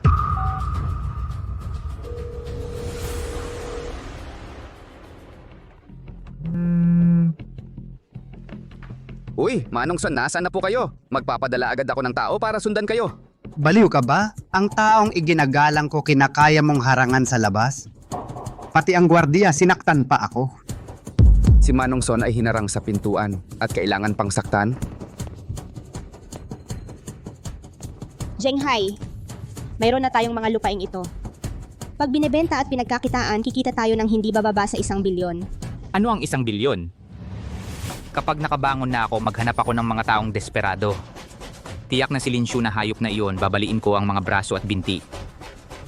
Uy, Manong Son, nasaan na po kayo? Magpapadala agad ako ng tao para sundan kayo. Baliw ka ba? Ang taong iginagalang ko kinakaya mong harangan sa labas? Pati ang gwardiya, sinaktan pa ako. Si Manong Son ay hinarang sa pintuan at kailangan pang saktan. Zhenghai, mayroon na tayong mga lupaing ito. Pag binebenta at pinagkakitaan, kikita tayo ng hindi bababa sa 1 bilyon. Ano ang 1 bilyon? Kapag nakabangon na ako, maghanap ako ng mga taong desperado. Tiyak na si Linshu na hayop na iyon, babaliin ko ang mga braso at binti.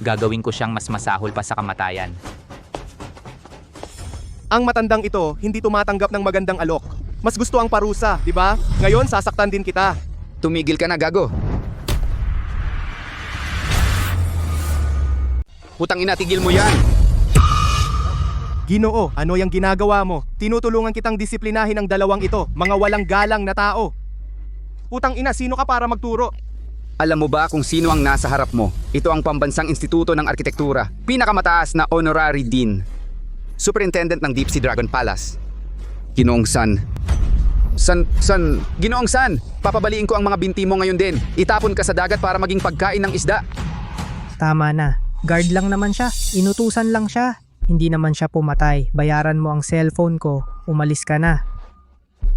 Gagawin ko siyang mas masahol pa sa kamatayan. Ang matandang ito, hindi tumatanggap ng magandang alok. Mas gusto ang parusa, di ba? Ngayon, sasaktan din kita. Tumigil ka na, gago. Putang ina, tigil mo yan! Ginoo, ano yung ginagawa mo? Tinutulungan kitang disiplinahin ang dalawang ito, mga walang galang na tao. Putang ina, sino ka para magturo? Alam mo ba kung sino ang nasa harap mo? Ito ang Pambansang Instituto ng Arkitektura, pinakamataas na honorary dean. Superintendent ng Deep Sea Dragon Palace. Ginoong San. Ginoong San, papabaliin ko ang mga binti mo ngayon din. Itapon ka sa dagat para maging pagkain ng isda. Tama na. Guard lang naman siya. Inutusan lang siya. Hindi naman siya pumatay. Bayaran mo ang cellphone ko. Umalis ka na.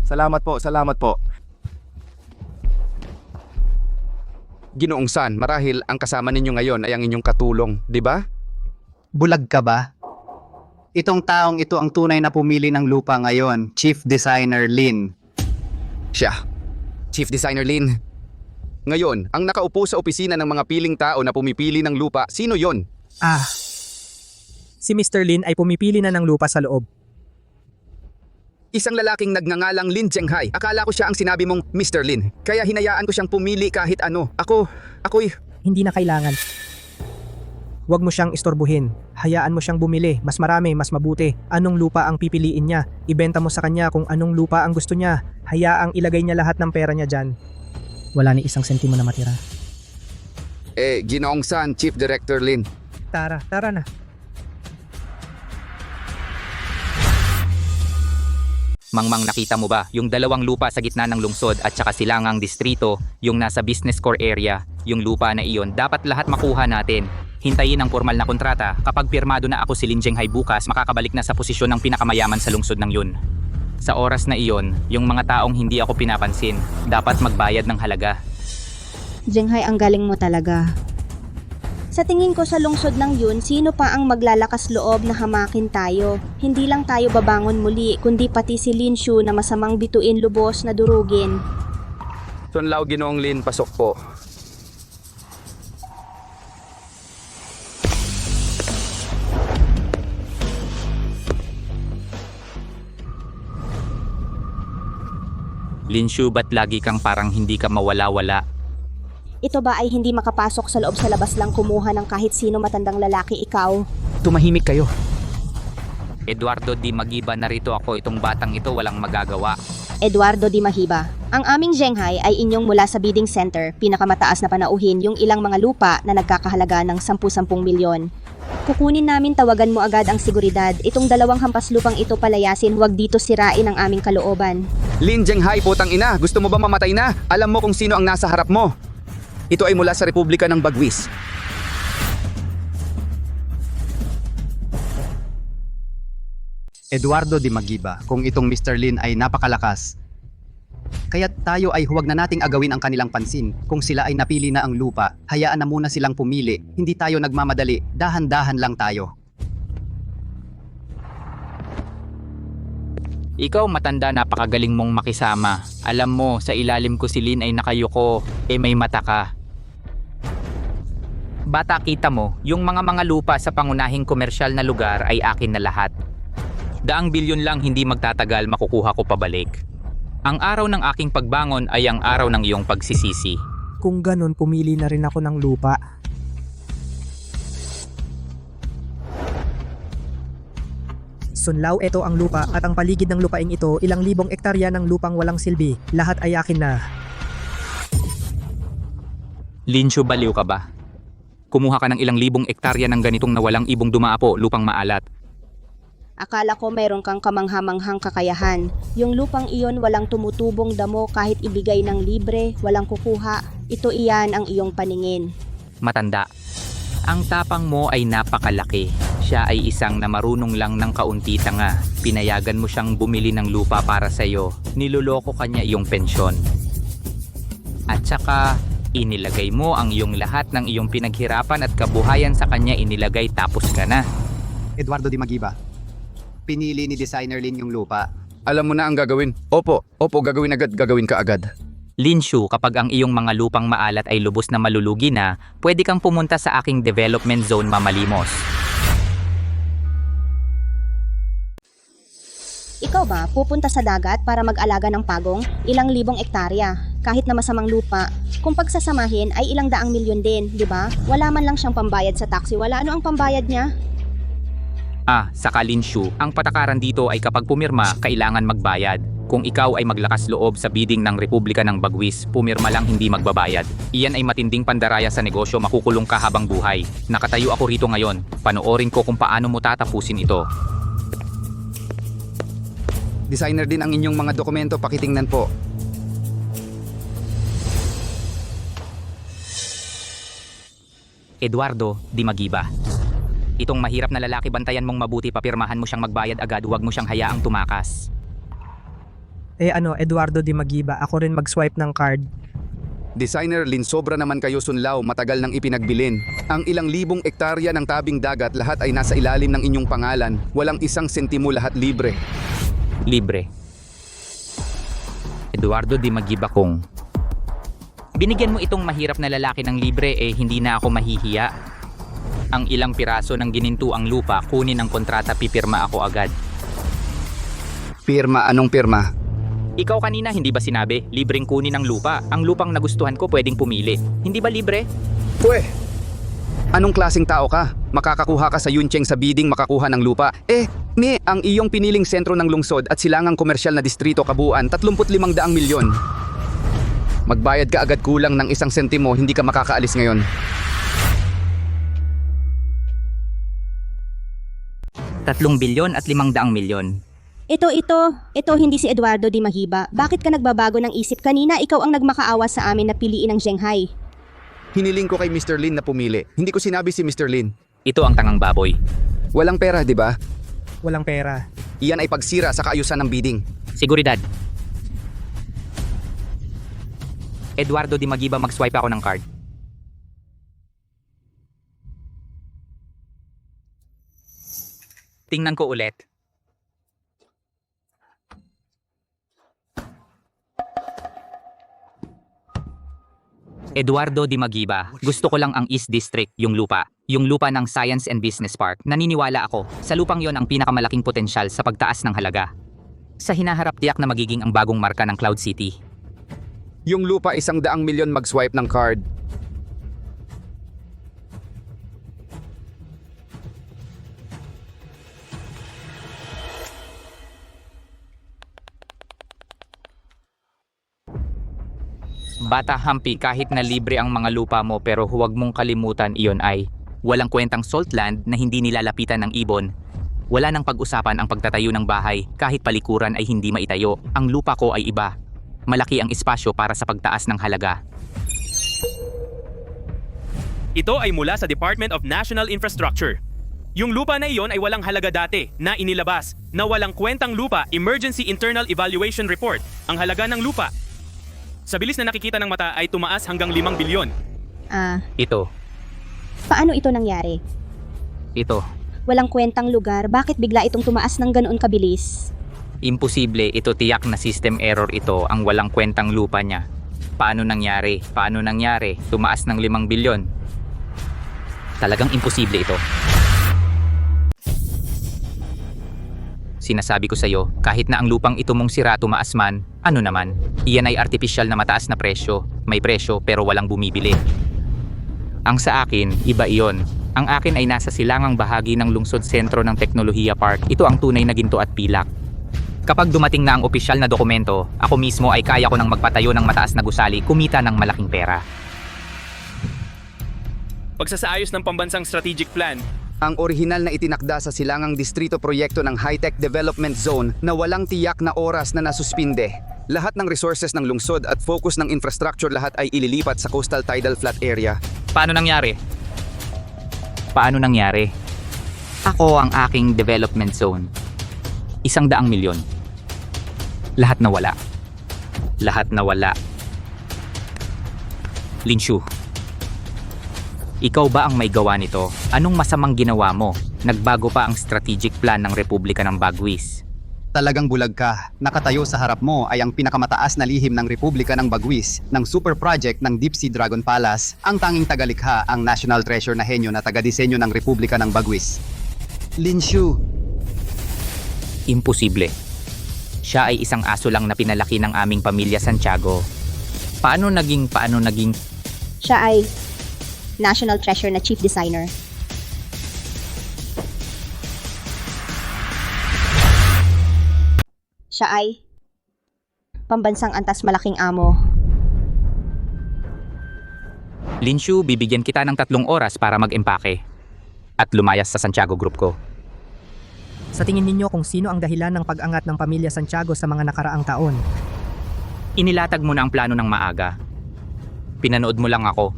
Salamat po, salamat po. Ginoong San, marahil ang kasama ninyo ngayon ay ang inyong katulong, di ba? Bulag ka ba? Itong taong ito ang tunay na pumili ng lupa ngayon, Chief Designer Lin. Siya. Chief Designer Lin. Ngayon, ang nakaupo sa opisina ng mga piling tao na pumipili ng lupa, sino yon? Si Mr. Lin ay pumipili na ng lupa sa loob. Isang lalaking nagngangalang Lin Zhenghai. Akala ko siya ang sinabi mong Mr. Lin. Kaya hinayaan ko siyang pumili kahit ano. Ako'y... Hindi na kailangan. Huwag mo siyang istorbuhin. Hayaan mo siyang bumili. Mas marami, mas mabuti. Anong lupa ang pipiliin niya? Ibenta mo sa kanya kung anong lupa ang gusto niya. Hayaang ilagay niya lahat ng pera niya dyan. Wala ni isang sentimo na matira. Ginoong San, Chief Director Lin. Tara na. Mangmang, nakita mo ba? Yung dalawang lupa sa gitna ng lungsod at saka silangang distrito, yung nasa business core area, yung lupa na iyon, dapat lahat makuha natin. Hintayin ang formal na kontrata. Kapag pirmado na ako si Lin Zhenghai bukas, makakabalik na sa posisyon ng pinakamayaman sa lungsod ng yun. Sa oras na iyon, yung mga taong hindi ako pinapansin, dapat magbayad ng halaga. Zhenghai, ang galing mo talaga. Sa tingin ko sa lungsod ng yun, sino pa ang maglalakas loob na hamakin tayo? Hindi lang tayo babangon muli, kundi pati si Linshu na masamang bituin lubos na durugin. Sunlaw, Ginoong Lin, pasok po. Linshu, ba't lagi kang parang hindi ka mawala-wala? Ito ba ay hindi makapasok sa loob sa labas lang kumuha ng kahit sino matandang lalaki ikaw? Tumahimik kayo. Eduardo Di Magiba, narito ako. Itong batang ito walang magagawa. Eduardo Di Mahiba. Ang aming Zhenghai ay inyong mula sa bidding center, pinakamataas na panauhin yung ilang mga lupa na nagkakahalaga ng 10-10 milyon. Kukunin namin, tawagan mo agad ang seguridad. Itong dalawang hampas lupang ito palayasin, huwag dito sirain ang aming kalooban. Lin Zhenghai, putang ina, gusto mo ba mamatay na? Alam mo kung sino ang nasa harap mo. Ito ay mula sa Republika ng Bagwis. Eduardo Di Magiba, kung itong Mr. Lin ay napakalakas. Kaya tayo ay huwag na nating agawin ang kanilang pansin. Kung sila ay napili na ang lupa, hayaan na muna silang pumili. Hindi tayo nagmamadali, dahan-dahan lang tayo. Ikaw matanda, napakagaling mong makisama. Alam mo, sa ilalim ko si Lin ay nakayuko, may mata ka. Bata, kita mo, yung mga lupa sa pangunahing komersyal na lugar ay akin na lahat. Daang bilyon lang hindi magtatagal makukuha ko pabalik. Ang araw ng aking pagbangon ay ang araw ng iyong pagsisisi. Kung ganun, pumili na rin ako ng lupa. Sunlaw, ito ang lupa at ang paligid ng lupaing ito, ilang libong ektarya ng lupang walang silbi. Lahat ay akin na. Linshu, baliw ka ba? Kumuha ka ng ilang libong ektarya ng ganitong na walang ibong dumaapo, lupang maalat. Akala ko mayroon kang kamanghamanghang kakayahan. Yung lupang iyon walang tumutubong damo kahit ibigay ng libre, walang kukuha. Ito iyan ang iyong paningin. Matanda, ang tapang mo ay napakalaki. Siya ay isang na marunong lang ng kaunti tanga. Pinayagan mo siyang bumili ng lupa para sa'yo. Niloloko kanya iyong pensyon. At saka, inilagay mo ang iyong lahat ng iyong pinaghirapan at kabuhayan sa kanya inilagay, tapos ka na. Eduardo Di Magiba, pinili ni Designer Lin yung lupa. Alam mo na ang gagawin. Opo, gagawin ka agad. Linshu, kapag ang iyong mga lupang maalat ay lubos na malulugi na, pwede kang pumunta sa aking development zone mamalimos. Ikaw ba, pupunta sa dagat para mag-alaga ng pagong? Ilang libong ektarya. Kahit na masamang lupa. Kung pagsasamahin ay ilang daang milyon din, di ba? Wala man lang siyang pambayad sa taxi. Wala, ano ang pambayad niya? Saka Linshu, ang patakaran dito ay kapag pumirma, kailangan magbayad. Kung ikaw ay maglakas loob sa bidding ng Republika ng Bagwis, pumirma lang hindi magbabayad. Iyan ay matinding pandaraya sa negosyo, makukulong ka habang buhay. Nakatayo ako rito ngayon. Panoorin ko kung paano mo tatapusin ito. Designer din ang inyong mga dokumento, pakitingnan po. Eduardo Di Magiba. Itong mahirap na lalaki, bantayan mong mabuti, papirmahan mo siyang magbayad agad, huwag mo siyang hayaang tumakas. Eduardo Di Magiba, ako rin mag-swipe ng card. Designer Lin, sobra naman kayo Sunlao, matagal nang ipinagbilin. Ang ilang libong ektarya ng tabing dagat, lahat ay nasa ilalim ng inyong pangalan. Walang isang sentimo, lahat libre. Libre. Eduardo Di Magiba, kung binigyan mo itong mahirap na lalaki ng libre, hindi na ako mahihiya. Ang ilang piraso ng ginintuang lupa, kunin ang kontrata, pipirma ako agad. Pirma? Anong pirma? Ikaw kanina hindi ba sinabi, libreng kunin ang lupa? Ang lupang nagustuhan ko pwedeng pumili. Hindi ba libre? Anong klaseng tao ka? Makakakuha ka sa Yuncheng sa bidding makakuha ng lupa. Ang iyong piniling sentro ng lungsod at silangang komersyal na distrito kabuuan, 35 milyon. Magbayad ka agad, kulang ng 1 sentimo, hindi ka makakaalis ngayon. $3 bilyon at 500 milyon. Ito hindi si Eduardo Di Magiba. Bakit ka nagbabago ng isip? Kanina ikaw ang nagmakaawa sa amin na piliin ang Shanghai. Hiniling ko kay Mr. Lin na pumili. Hindi ko sinabi si Mr. Lin. Ito ang tangang baboy. Walang pera, di ba? Walang pera. Iyan ay pagsira sa kaayusan ng bidding. Seguridad. Eduardo Di Magiba, mag-swipe ako ng card. Tingnan ko ulit. Eduardo Di Magiba, gusto ko lang ang East District, yung lupa ng Science and Business Park. Naniniwala ako, sa lupang yon ang pinakamalaking potensyal sa pagtaas ng halaga. Sa hinaharap, tiyak na magiging ang bagong marka ng Cloud City. Yung lupa, 100 milyon, mag-swipe ng card. Bata Hampi, kahit na libre ang mga lupa mo, pero huwag mong kalimutan, iyon ay walang kwentang salt land na hindi nilalapitan ng ibon. Wala nang pag-usapan ang pagtatayo ng bahay, kahit palikuran ay hindi maitayo. Ang lupa ko ay iba. Malaki ang espasyo para sa pagtaas ng halaga. Ito ay mula sa Department of National Infrastructure. Yung lupa na iyon ay walang halaga dati na inilabas na walang kwentang lupa, Emergency Internal Evaluation Report. Ang halaga ng lupa sa bilis na nakikita ng mata ay tumaas hanggang 5 bilyon. Ito. Paano ito nangyari? Ito. Walang kwentang lugar, bakit bigla itong tumaas ng ganoon kabilis? Imposible, ito tiyak na system error ito, ang walang kwentang lupa niya. Paano nangyari? Tumaas ng 5 bilyon. Talagang imposible ito. Sinasabi ko sa'yo, kahit na ang lupang ito mong sira tumaas man, ano naman? Iyan ay artipisyal na mataas na presyo. May presyo pero walang bumibili. Ang sa akin, iba iyon. Ang akin ay nasa silangang bahagi ng lungsod sentro ng Teknolohiya Park. Ito ang tunay na ginto at pilak. Kapag dumating na ang opisyal na dokumento, ako mismo ay kaya ko nang magpatayo ng mataas na gusali, kumita ng malaking pera. Pagsasaayos ng pambansang strategic plan, Ang orihinal na itinakda sa silangang distrito proyekto ng High-Tech Development Zone na walang tiyak na oras na nasuspinde. Lahat ng resources ng lungsod at focus ng infrastructure lahat ay ililipat sa Coastal Tidal Flat Area. Paano nangyari? Ako ang aking development zone. 100 milyon. Lahat nawala. Linshu, ikaw ba ang may gawa nito? Anong masamang ginawa mo? Nagbago pa ang strategic plan ng Republika ng Bagwis. Talagang bulag ka. Nakatayo sa harap mo ay ang pinakamataas na lihim ng Republika ng Bagwis, ng super project ng Deep Sea Dragon Palace, ang tanging tagalikha, ang national treasure na henyo na taga-disenyo ng Republika ng Bagwis. Lin Shu, Imposible. Siya ay isang aso lang na pinalaki ng aming pamilya Santiago. Paano naging Siya ay national treasure na chief designer. Siya ay pambansang antas malaking amo. Linshu, bibigyan kita ng 3 oras para mag-empake at lumayas sa Santiago Group ko. Sa tingin ninyo kung sino ang dahilan ng pag-angat ng pamilya Santiago sa mga nakaraang taon? Inilatag mo na ang plano ng maaga. Pinanood mo lang ako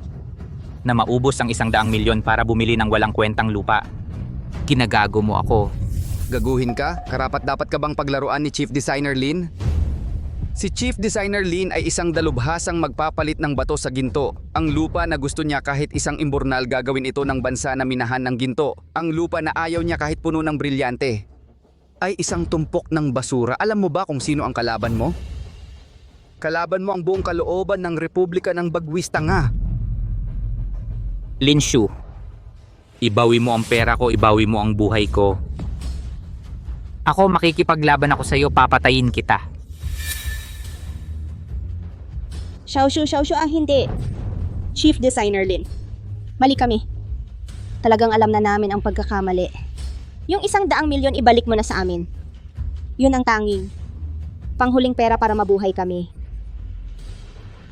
na maubos ang 100 milyon para bumili ng walang kwentang lupa. Kinagago mo ako. Gaguhin ka? Karapat-dapat ka bang paglaruan ni Chief Designer Lin? Si Chief Designer Lin ay isang dalubhasang magpapalit ng bato sa ginto. Ang lupa na gusto niya kahit isang imburnal gagawin ito ng bansa na minahan ng ginto. Ang lupa na ayaw niya kahit puno ng brilyante ay isang tumpok ng basura. Alam mo ba kung sino ang kalaban mo? Kalaban mo ang buong kalooban ng Republika ng Bagwis, tanga. Linshu, ibawi mo ang pera ko, ibawi mo ang buhay ko. Ako makikipaglaban ako sa iyo, papatayin kita. Xiaoshu, hindi. Chief Designer Lin. Mali kami. Talagang alam na namin ang pagkakamali. Yung 100 milyon ibalik mo na sa amin. Yun ang tanging panghuling pera para mabuhay kami.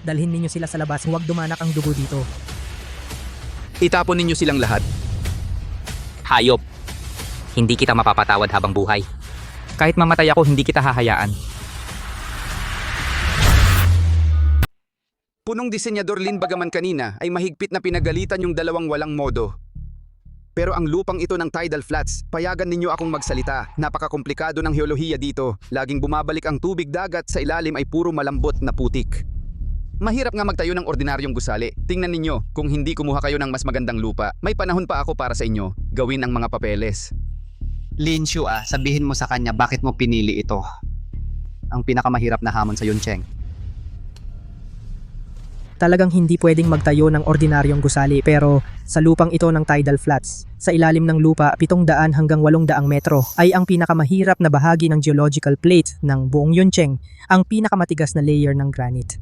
Dalhin ninyo sila sa labas, huwag dumanak ang dugo dito. Itapon ninyo silang lahat. Hayop, hindi kita mapapatawad habang buhay. Kahit mamatay ako, hindi kita hahayaan. Punong disenyador Lin bagaman kanina ay mahigpit na pinagalitan yung dalawang walang modo. Pero ang lupang ito ng tidal flats, payagan ninyo akong magsalita. Napakakomplikado ng heolohiya dito. Laging bumabalik ang tubig dagat, sa ilalim ay puro malambot na putik. Mahirap nga magtayo ng ordinaryong gusali. Tingnan ninyo, kung hindi kumuha kayo ng mas magandang lupa, may panahon pa ako para sa inyo. Gawin ang mga papeles. Lin Shu sabihin mo sa kanya bakit mo pinili ito. Ang pinakamahirap na hamon sa Yuncheng. Talagang hindi pwedeng magtayo ng ordinaryong gusali pero sa lupang ito ng tidal flats, sa ilalim ng lupa 700 hanggang 800 metro ay ang pinakamahirap na bahagi ng geological plate ng buong Yuncheng, ang pinakamatigas na layer ng granite.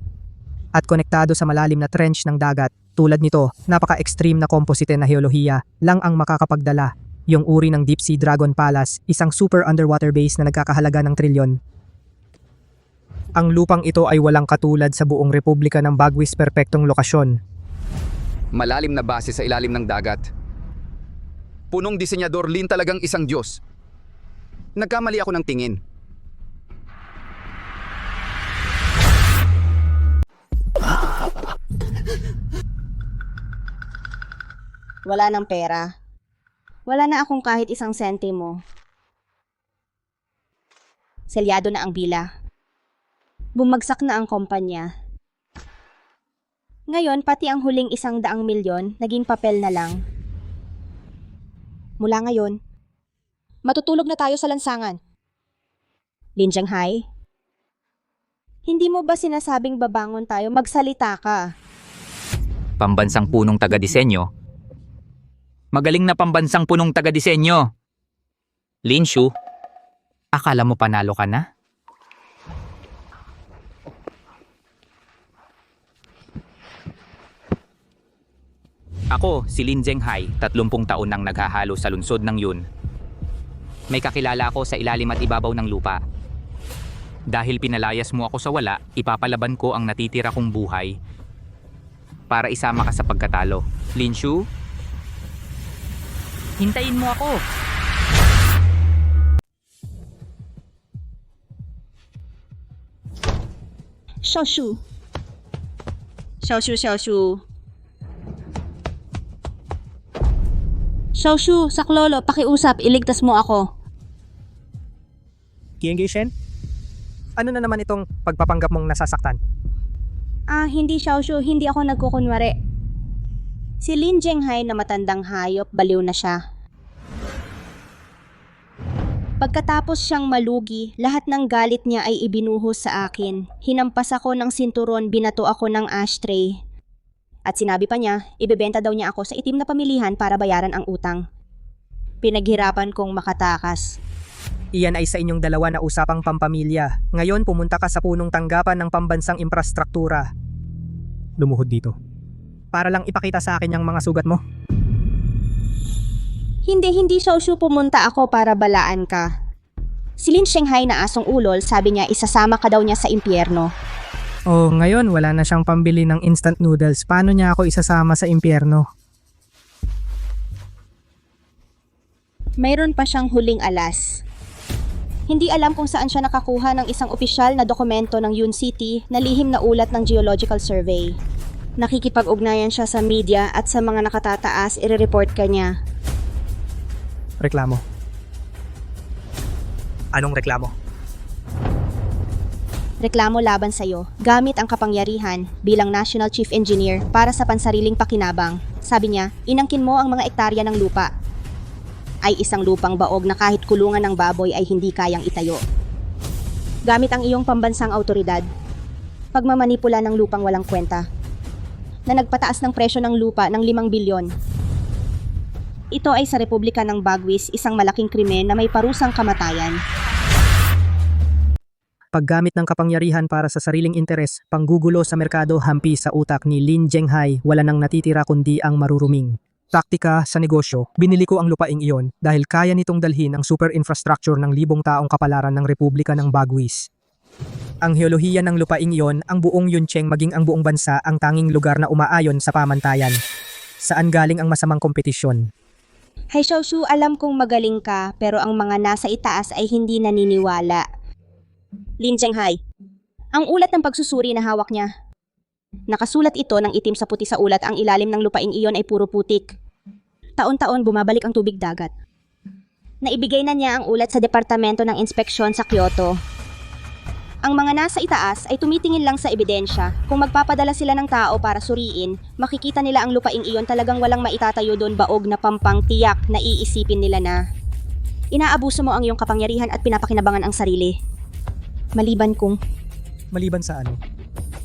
At konektado sa malalim na trench ng dagat, tulad nito, napaka-extreme na composite na heolohiya lang ang makakapagdala. Yung uri ng Deep Sea Dragon Palace, isang super underwater base na nagkakahalaga ng trilyon. Ang lupang ito ay walang katulad sa buong Republika ng Bagwis, perpektong lokasyon. Malalim na base sa ilalim ng dagat. Punong disenyador Lin talagang isang Diyos. Nagkamali ako ng tingin. Wala ng pera. Wala na akong kahit isang sentimo. Selyado na ang bila. Bumagsak na ang kumpanya. Ngayon, pati ang huling 100 milyon naging papel na lang. Mula ngayon, matutulog na tayo sa lansangan. Lin Zhenghai, hindi mo ba sinasabing babangon tayo? Magsalita ka. Pambansang punong taga-disenyo. Magaling na pambansang punong taga-disenyo. Linshu, akala mo panalo ka na? Ako, si Lin Zhenghai, 30 taon nang naghahalo sa lungsod ng Yun. May kakilala ako sa ilalim at ibabaw ng lupa. Dahil pinalayas mo ako sa wala, ipapalaban ko ang natitira kong buhay para isama ka sa pagkatalo. Linshu, hintayin mo ako. Xiaoshu. Xiaoshu, saklolo, pakiusap, iligtas mo ako. Kiengge Shen? Ano na naman itong pagpapanggap mong nasasaktan? Hindi Xiaoshu, hindi ako nagkukunwari. Si Lin Zhenghai na matandang hayop, baliw na siya. Pagkatapos siyang malugi, lahat ng galit niya ay ibinuhos sa akin. Hinampas ako ng sinturon, binato ako ng ashtray. At sinabi pa niya, ibebenta daw niya ako sa itim na pamilihan para bayaran ang utang. Pinaghirapan kong makatakas. Iyan ay sa inyong dalawa na usapang pampamilya. Ngayon pumunta ka sa punong tanggapan ng pambansang infrastruktura. Lumuhod dito. Para lang ipakita sa akin yung mga sugat mo. Hindi Xiaoshu, pumunta ako para balaan ka. Si Lin Shanghai na asong ulol, sabi niya isasama ka daw niya sa impyerno. Oh, ngayon wala na siyang pambili ng instant noodles. Paano niya ako isasama sa impyerno? Mayroon pa siyang huling alas. Hindi alam kung saan siya nakakuha ng isang opisyal na dokumento ng Yun City na lihim na ulat ng Geological Survey. Nakikipag-ugnayan siya sa media at sa mga nakatataas, i-report ka niya. Reklamo. Anong reklamo? Reklamo laban sa'yo, gamit ang kapangyarihan bilang National Chief Engineer para sa pansariling pakinabang. Sabi niya, inangkin mo ang mga ektarya ng lupa. Ay isang lupang baog na kahit kulungan ng baboy ay hindi kayang itayo. Gamit ang iyong pambansang autoridad, pagmamanipula ng lupang walang kwenta, na nagpataas ng presyo ng lupa ng 5 bilyon. Ito ay sa Republika ng Bagwis, isang malaking krimen na may parusang kamatayan. Paggamit ng kapangyarihan para sa sariling interes, panggugulo sa merkado hampi sa utak ni Lin Shanghai, wala nang natitira kundi ang maruruming. Taktika sa negosyo, binili ko ang lupaing iyon dahil kaya nitong dalhin ang super infrastructure ng 1,000 taong kapalaran ng Republika ng Bagwis. Ang heolohiya ng lupaing iyon, ang buong Yuncheng maging ang buong bansa ang tanging lugar na umaayon sa pamantayan. Saan galing ang masamang kompetisyon? Hey Xiaoshu, alam kong magaling ka, pero ang mga nasa itaas ay hindi naniniwala. Lin Shanghai, ang ulat ng pagsusuri na hawak niya. Nakasulat ito ng itim sa puti sa ulat, ang ilalim ng lupaing iyon ay puro putik. Taon-taon bumabalik ang tubig dagat. Naibigay na niya ang ulat sa Departamento ng Inspeksyon sa Kyoto. Ang mga nasa itaas ay tumitingin lang sa ebidensya. Kung magpapadala sila ng tao para suriin, makikita nila ang lupaing iyon talagang walang maitatayo doon, baog na pampang tiyak na iisipin nila na inaabuso mo ang iyong kapangyarihan at pinapakinabangan ang sarili. Maliban sa ano?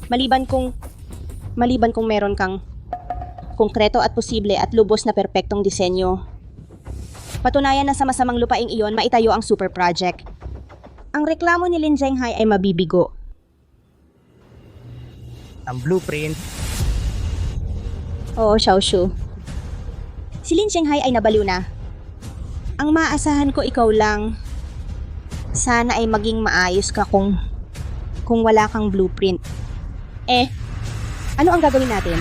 Maliban kung meron kang konkreto at posible at lubos na perpektong disenyo. Patunayan na sa masamang lupaing iyon maitayo ang super project. Ang reklamo ni Lin Shanghai ay mabibigo. Ang blueprint. Oo, Xiaoshu. Si Lin Shanghai ay nabaliw na. Ang maasahan ko ikaw lang. Sana ay maging maayos ka kung wala kang blueprint. Ano ang gagawin natin?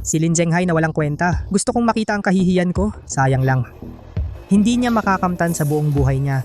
Si Lin Shanghai na walang kwenta. Gusto kong makita ang kahihiyan ko. Sayang lang. Hindi niya makakamtan sa buong buhay niya.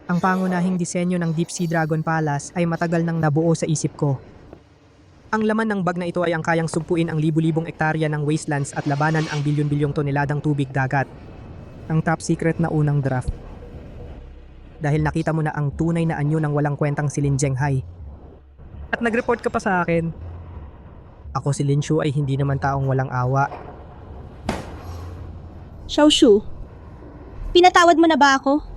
Ang pangunahing disenyo ng Deep Sea Dragon Palace ay matagal nang nabuo sa isip ko. Ang laman ng bag na ito ay ang kayang sugpuin ang libu-libong ektarya ng wastelands at labanan ang bilyon-bilyong toneladang tubig dagat. Ang top secret na unang draft. Dahil nakita mo na ang tunay na anyo ng walang kwentang si Lin Shanghai. At nag-report ka pa sa akin. Ako si Lin Shu ay hindi naman taong walang awa. Xiaoshu, pinatawad mo na ba ako?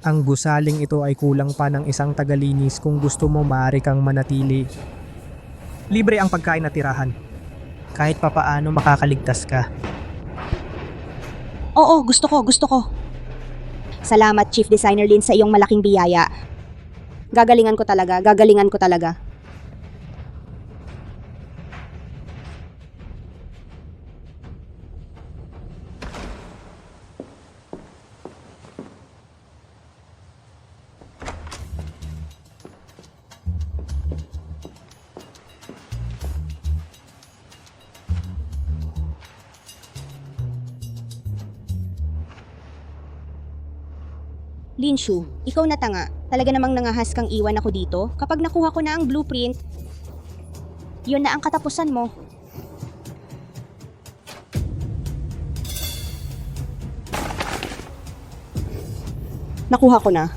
Ang gusaling ito ay kulang pa ng isang tagalinis. Kung gusto mo, maaari kang manatili. Libre ang pagkain at tirahan. Kahit papaano makakaligtas ka. Oo, gusto ko. Salamat, Chief Designer Lin, sa iyong malaking biyaya. Gagalingan ko talaga. Lin Shu, ikaw na tanga. Talaga namang nangahas kang iwan ako dito. Kapag nakuha ko na ang blueprint, yun na ang katapusan mo. Nakuha ko na.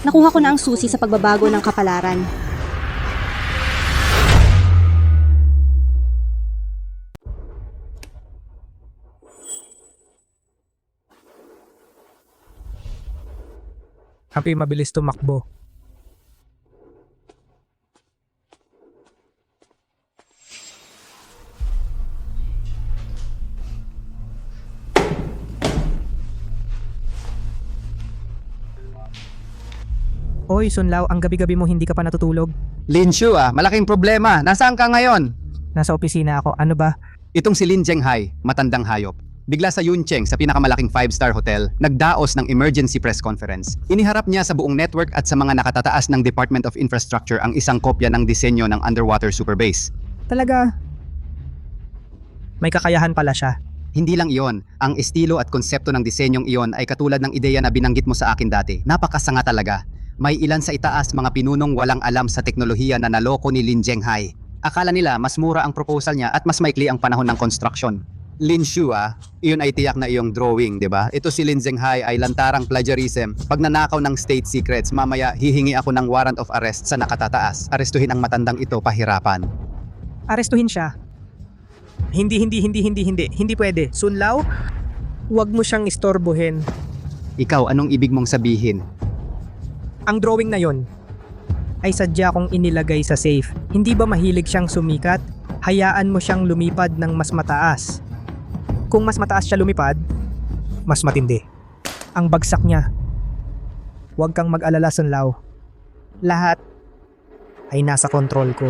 Nakuha ko na ang susi sa pagbabago ng kapalaran. Happy mabilis tumakbo. Oy, Sunlaw, ang gabi-gabi mo hindi ka pa natutulog. Linshu malaking problema. Nasaan ka ngayon? Nasa opisina ako. Ano ba? Itong si Lin Zhenghai, matandang hayop. Bigla sa Yuncheng sa pinakamalaking 5-star hotel, nagdaos ng emergency press conference. Iniharap niya sa buong network at sa mga nakatataas ng Department of Infrastructure ang isang kopya ng disenyo ng underwater superbase. Talaga? May kakayahan pala siya. Hindi lang iyon, ang estilo at konsepto ng disenyong iyon ay katulad ng ideya na binanggit mo sa akin dati. Napakasanga talaga. May ilan sa itaas mga pinunong walang alam sa teknolohiya na naloko ni Lin Zhenghai. Akala nila mas mura ang proposal niya at mas maikli ang panahon ng construction. Lin Shu iyon ay tiyak na iyong drawing, di ba? Ito si Lin Zhenghai ay lantarang plagiarism. Pag nanakaw ng state secrets, mamaya hihingi ako ng warrant of arrest sa nakatataas. Arestuhin ang matandang ito pahirapan. Arestuhin siya. Hindi pwede. Sunlaw, huwag mo siyang istorbohin. Ikaw, anong ibig mong sabihin? Ang drawing na yon ay sadya kong inilagay sa safe. Hindi ba mahilig siyang sumikat? Hayaan mo siyang lumipad ng mas mataas. Kung mas mataas siya lumipad, mas matindi ang bagsak niya. Huwag kang mag-alala, Sunlaw. Lahat ay nasa kontrol ko.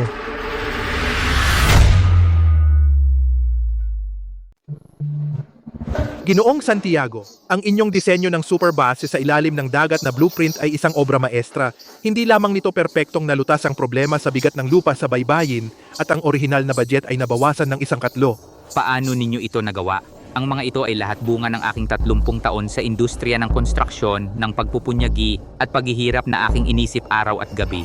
Ginoong Santiago, ang inyong disenyo ng superbase sa ilalim ng dagat na blueprint ay isang obra maestra. Hindi lamang nito perpektong nalutas ang problema sa bigat ng lupa sa baybayin at ang orihinal na budget ay nabawasan ng 1/4. Paano ninyo ito nagawa? Ang mga ito ay lahat bunga ng aking 30 taon sa industriya ng konstruksyon, ng pagpupunyagi at paghihirap na aking inisip araw at gabi.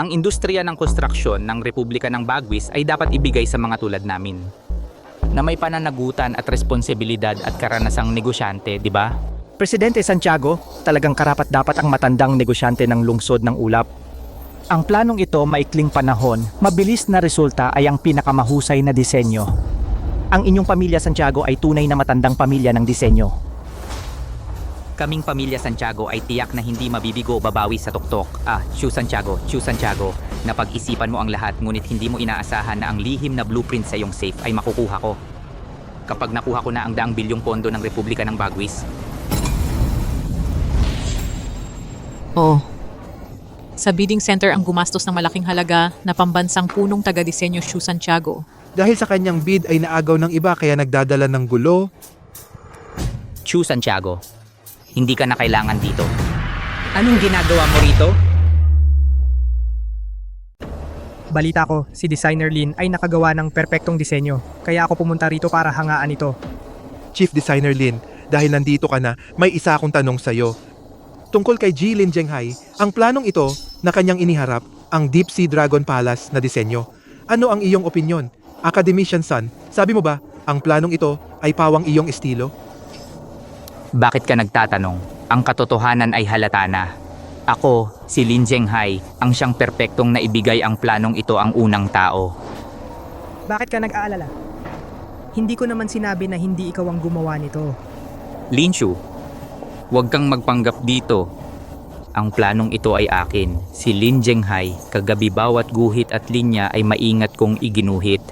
Ang industriya ng konstruksyon ng Republika ng Bagwis ay dapat ibigay sa mga tulad namin, na may pananagutan at responsibilidad at karanasang negosyante, di ba? Presidente Santiago, talagang karapat-dapat ang matandang negosyante ng lungsod ng ulap. Ang planong ito maikling panahon, mabilis na resulta ay ang pinakamahusay na disenyo. Ang inyong pamilya Santiago ay tunay na matandang pamilya ng disenyo. Kaming pamilya Santiago ay tiyak na hindi mabibigo babawi sa tuktok. Chu Santiago, napag-isipan mo ang lahat ngunit hindi mo inaasahan na ang lihim na blueprint sa iyong safe ay makukuha ko. Kapag nakuha ko na ang 200 bilyong pondo ng Republika ng Bagwis. Oh. Sa bidding center ang gumastos ng malaking halaga na pambansang punong taga-disenyo Chu Santiago. Dahil sa kanyang bid ay naagaw ng iba kaya nagdadala ng gulo. Chu Santiago, hindi ka na kailangan dito. Anong ginagawa mo rito? Balita ko, si Designer Lin ay nakagawa ng perpektong disenyo, kaya ako pumunta rito para hangaan ito. Chief Designer Lin, dahil nandito ka na, may isa akong tanong sa'yo. Tungkol kay Lin Zhenghai, ang planong ito na kanyang iniharap, ang Deep Sea Dragon Palace na disenyo. Ano ang iyong opinyon? Academician Son, sabi mo ba, ang planong ito ay pawang iyong estilo? Bakit ka nagtatanong? Ang katotohanan ay halata na. Ako, si Lin Zhenghai, ang siyang perpektong naibigay ang planong ito ang unang tao. Bakit ka nag-aalala? Hindi ko naman sinabi na hindi ikaw ang gumawa nito. Lin Shu, huwag kang magpanggap dito. Ang planong ito ay akin. Si Lin Zhenghai, kagabi bawat guhit at linya ay maingat kong iginuhit.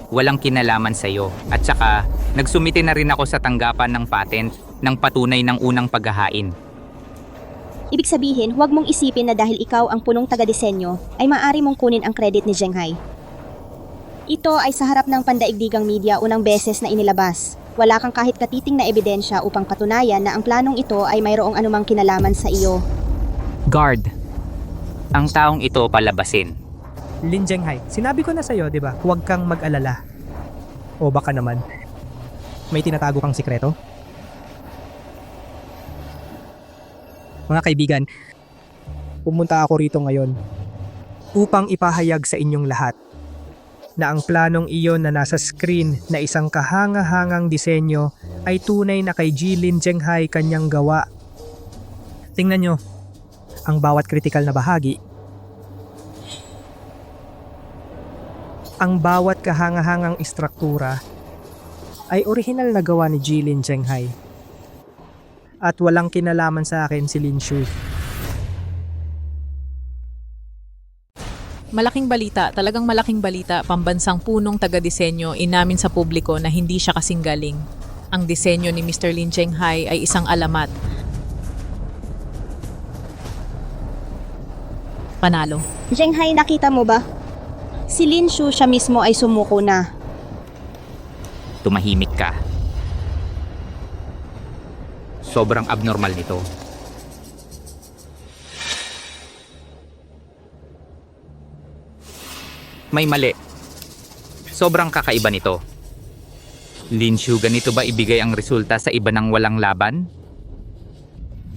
Walang kinalaman sa'yo. At saka, nagsumite na rin ako sa tanggapan ng patent ng patunay ng unang paghahain. Ibig sabihin, huwag mong isipin na dahil ikaw ang punong taga-disenyo, ay maaari mong kunin ang credit ni Zhenghai. Ito ay sa harap ng pandaigdigang media unang beses na inilabas. Wala kang kahit katiting na ebidensya upang patunayan na ang planong ito ay mayroong anumang kinalaman sa iyo. Guard, ang taong ito palabasin. Lin Zhenghai, sinabi ko na sa'yo, di ba? Huwag kang mag-alala. O baka naman, may tinatago kang sikreto? Mga kaibigan, pumunta ako rito ngayon upang ipahayag sa inyong lahat na ang planong iyon na nasa screen na isang kahanga-hangang disenyo ay tunay na kay Jilin Zhenghai kanyang gawa. Tingnan nyo, ang bawat kritikal na bahagi, ang bawat kahanga-hangang istruktura ay orihinal na gawa ni Jilin Zhenghai. At walang kinalaman sa akin si Lin Shu. Malaking balita, talagang malaking balita, pambansang punong taga-disenyo inamin sa publiko na hindi siya kasing galing. Ang disenyo ni Mr. Lin Zhenghai ay isang alamat. Panalo. Zhenghai, nakita mo ba? Si Lin Shu siya mismo ay sumuko na. Tumahimik ka. Sobrang abnormal nito. May mali. Sobrang kakaiba nito. Lin Shu, ganito ba ibigay ang resulta sa iba ng walang laban?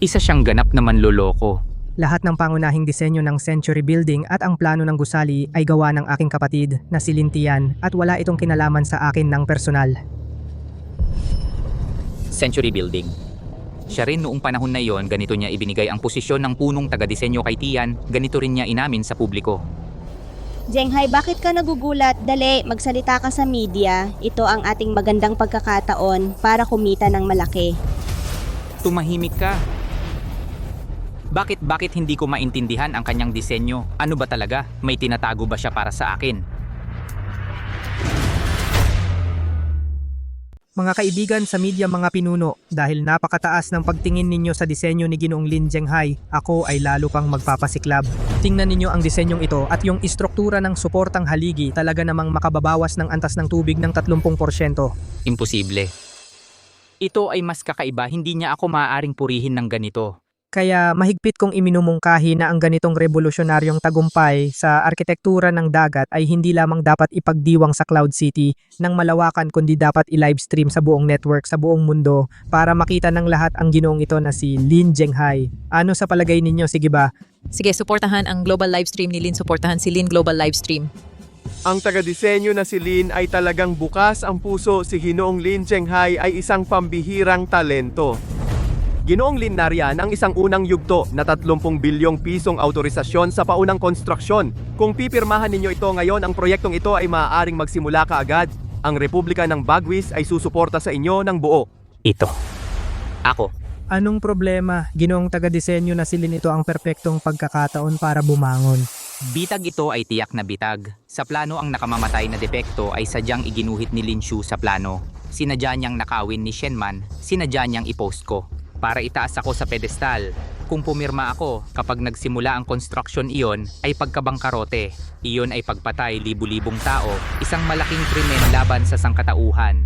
Isa siyang ganap na manloloko. Lahat ng pangunahing disenyo ng Century Building at ang plano ng gusali ay gawa ng aking kapatid na si Lin Tian at wala itong kinalaman sa akin ng personal. Century Building. Siya rin noong panahon na yon, ganito niya ibinigay ang posisyon ng punong taga-disenyo kay Tian, ganito rin niya inamin sa publiko. Zhenghai, bakit ka nagugulat? Dali, magsalita ka sa media. Ito ang ating magandang pagkakataon para kumita ng malaki. Tumahimik ka. Bakit hindi ko maintindihan ang kanyang disenyo? Ano ba talaga? May tinatago ba siya para sa akin? Mga kaibigan sa media, mga pinuno, dahil napakataas ng pagtingin ninyo sa disenyo ni Ginoong Lin Zhenghai, ako ay lalo pang magpapasiklab. Tingnan ninyo ang disenyong ito at yung istruktura ng suportang haligi talaga namang makababawas ng antas ng tubig ng 30%. Imposible. Ito ay mas kakaiba, hindi niya ako maaaring purihin ng ganito. Kaya mahigpit kong iminumungkahi na ang ganitong revolusyonaryong tagumpay sa arkitektura ng dagat ay hindi lamang dapat ipagdiwang sa Cloud City ng malawakan kundi dapat i-livestream sa buong network sa buong mundo para makita ng lahat ang ginoong ito na si Lin Zhenghai. Ano sa palagay ninyo? Sige ba? Sige, suportahan ang global livestream ni Lin, suportahan si Lin global livestream. Ang taga-disenyo na si Lin ay talagang bukas ang puso. Si Ginoong Lin Zhenghai ay isang pambihirang talento. Ginoong Lin, nariyan ang isang unang yugto na 30 bilyong pisong autorisasyon sa paunang konstruksyon. Kung pipirmahan ninyo ito ngayon, ang proyektong ito ay maaaring magsimula kaagad. Ang Republika ng Bagwis ay susuporta sa inyo ng buo. Ito. Ako. Anong problema? Ginoong taga-disenyo na si Lin, ito ang perpektong pagkakataon para bumangon. Bitag ito ay tiyak na bitag. Sa plano ang nakamamatay na depekto ay sadyang iginuhit ni Lin Shu sa plano. Sinadya niyang nakawin ni Shenman, sinadya niyang i-post ko. Para itaas ako sa pedestal. Kung pumirma ako, kapag nagsimula ang construction iyon, ay pagkabangkarote. Iyon ay pagpatay libu-libong tao, isang malaking krimen laban sa sangkatauhan.